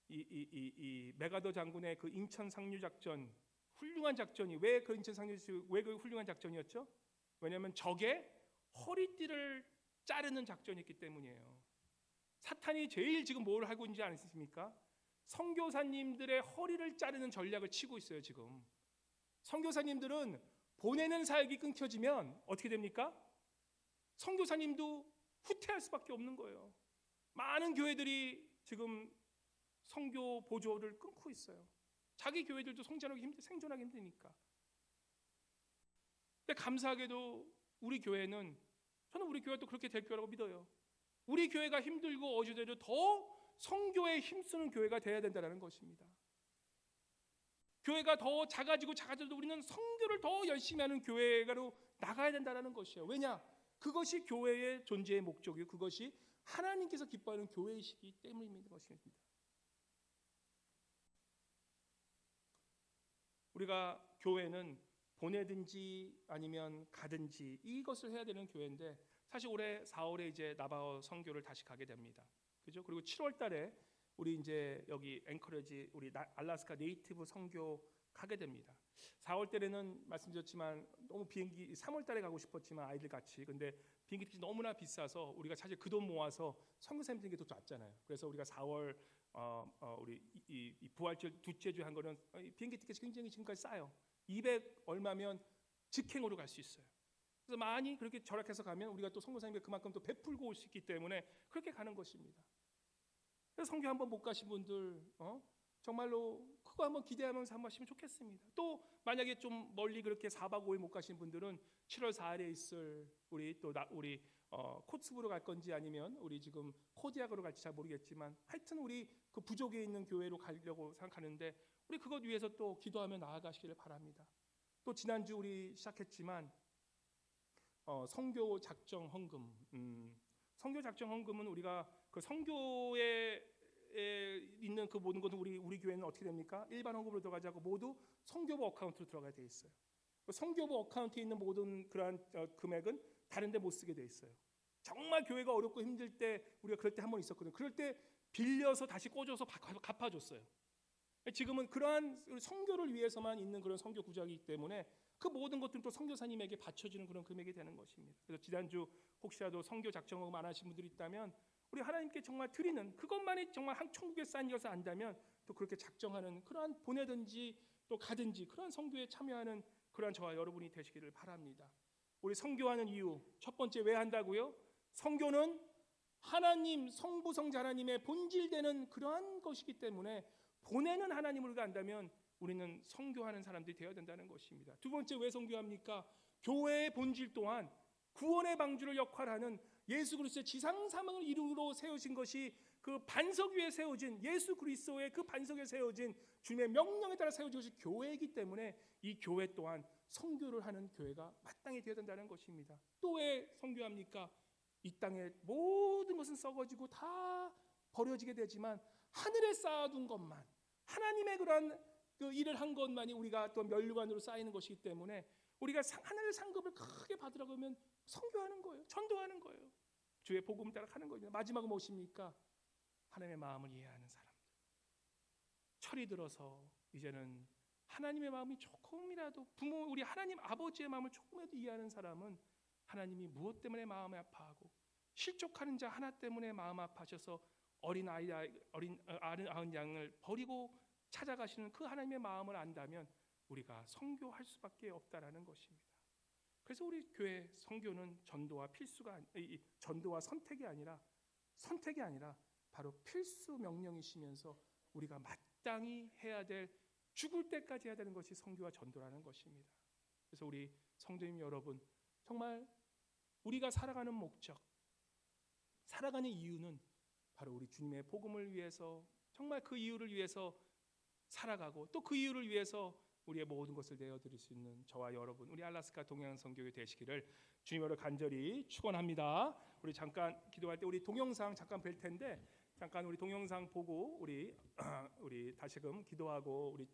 이 메가더 장군의 그 인천 상류 작전, 훌륭한 작전이 왜 그 인천 상류 왜 그 훌륭한 작전이었죠? 왜냐하면 적의 허리띠를 자르는 작전이 있기 때문이에요. 사탄이 제일 지금 뭘 하고 있는지 아십니까? 선교사님들의 허리를 자르는 전략을 치고 있어요. 지금 선교사님들은 보내는 사역이 끊겨지면 어떻게 됩니까? 선교사님도 후퇴할 수밖에 없는 거예요. 많은 교회들이 지금 선교 보조를 끊고 있어요. 자기 교회들도 생존하기 힘드니까. 근데 감사하게도 우리 교회는, 저는 우리 교회도 그렇게 될 거라고 믿어요. 우리 교회가 힘들고 어주대로 더 선교에 힘쓰는 교회가 돼야 된다는 것입니다. 교회가 더 작아져도 우리는 선교를 더 열심히 하는 교회로 나가야 된다는 것이에요. 왜냐? 그것이 교회의 존재의 목적이고 그것이 하나님께서 기뻐하는 교회이시기 때문인 것입니다. 우리가 교회는 보내든지 아니면 가든지 이것을 해야 되는 교회인데, 사실 올해 4월에 이제 나바오 선교를 다시 가게 됩니다. 그죠? 그리고 7월 달에 우리 이제 여기 앵커리지 우리 알래스카 네이티브 선교 가게 됩니다. 4월 달에는 말씀드렸지만 너무 비행기 3월 달에 가고 싶었지만 아이들 같이, 근데 비행기 티켓이 너무나 비싸서 우리가 사실 그 돈 모아서 선교사님들에게 또 줬잖아요. 그래서 우리가 4월 우리 이 부활절 둘째 주에 한 거는 비행기 티켓이 굉장히 지금까지 싸요. 200 얼마면 직행으로 갈 수 있어요. 그래서 많이 그렇게 절약해서 가면 우리가 또 선교사님께 그만큼 또 베풀고 올 수 있기 때문에 그렇게 가는 것입니다. 그래서 선교 한번 못 가신 분들 정말로 그거 한번 기대하면서 한번 하시면 좋겠습니다. 또 만약에 좀 멀리 그렇게 4박 5일 못 가신 분들은 7월 4일에 있을 우리 코츠부로 갈 건지 아니면 우리 지금 코디악으로 갈지 잘 모르겠지만 하여튼 우리 그 부족에 있는 교회로 가려고 생각하는데 우리 그것 위해서 또 기도하며 나아가시기를 바랍니다. 또 지난주 우리 시작했지만 선교 작정 헌금, 선교 작정 헌금은 우리가 그 선교에 있는 그 모든 것은 우리 교회는 어떻게 됩니까? 일반 헌금으로 들어가지 않고 모두 선교부 어카운트로 들어가야 돼 있어요. 선교부 어카운트에 있는 모든 그러한 금액은 다른 데 못 쓰게 돼 있어요. 정말 교회가 어렵고 힘들 때 우리가 그럴 때 한 번 있었거든요. 그럴 때 빌려서 다시 꽂아서 갚아줬어요. 지금은 그러한 선교를 위해서만 있는 그런 선교 구좌이기 때문에 그 모든 것들은 또 선교사님에게 바쳐지는 그런 금액이 되는 것입니다. 그래서 지난주 혹시라도 선교 작정 헌금 안 하신 분들이 있다면 우리 하나님께 정말 드리는 그것만이 정말 한 천국에 쌓인 것을 안다면 또 그렇게 작정하는 그러한 보내든지 또 가든지 그러한 선교에 참여하는 그러한 저와 여러분이 되시기를 바랍니다. 우리 선교하는 이유 첫 번째 왜 한다고요? 선교는 하나님 성부 성자 하나님의 본질되는 그러한 것이기 때문에 보내는 하나님을 안다면 우리는 선교하는 사람들이 되어야 된다는 것입니다. 두 번째 왜 선교합니까? 교회의 본질 또한 구원의 방주를 역할하는 예수 그리스도의 지상 사명을 이루러 세우신 것이 그 반석 위에 세워진 예수 그리스도의 그 반석 위에 세워진 주님의 명령에 따라 세워진 것이 교회이기 때문에 이 교회 또한 선교를 하는 교회가 마땅히 되어야 된다는 것입니다. 또 왜 선교합니까? 이 땅에 모든 것은 썩어지고 다 버려지게 되지만 하늘에 쌓아둔 것만 하나님의 그런 그 일을 한 것만이 우리가 또 면류관으로 쌓이는 것이기 때문에 우리가 하늘 상급을 크게 받으라고 하면 선교하는 거예요. 전도하는 거예요. 주의 복음 따라 가는 거예요. 마지막은 무엇입니까? 하나님의 마음을 이해하는 사람들. 철이 들어서 이제는 하나님의 마음이 조금이라도 우리 하나님 아버지의 마음을 조금이라도 이해하는 사람은 하나님이 무엇 때문에 마음이 아파하고 실족하는 자 하나 때문에 마음 아파하셔서 어린 양을 버리고 찾아가시는 그 하나님의 마음을 안다면 우리가 선교할 수밖에 없다라는 것입니다. 그래서 우리 교회 선교는 전도와 선택이 아니라 바로 필수 명령이시면서 우리가 마땅히 해야 될 죽을 때까지 해야 되는 것이 선교와 전도라는 것입니다. 그래서 우리 성도님 여러분 정말 우리가 살아가는 목적, 살아가는 이유는 바로 우리 주님의 복음을 위해서 정말 그 이유를 위해서 살아가고 또 그 이유를 위해서 우리의 모든 것을 내어드릴 수 있는 저와 여러분 우리 알래스카 동양 선교회 되시기를 주님으로 간절히 축원합니다. 우리 잠깐 기도할 때 우리 동영상 잠깐 뵐 텐데 잠깐 우리 동영상 보고 우리 다시금 기도하고 우리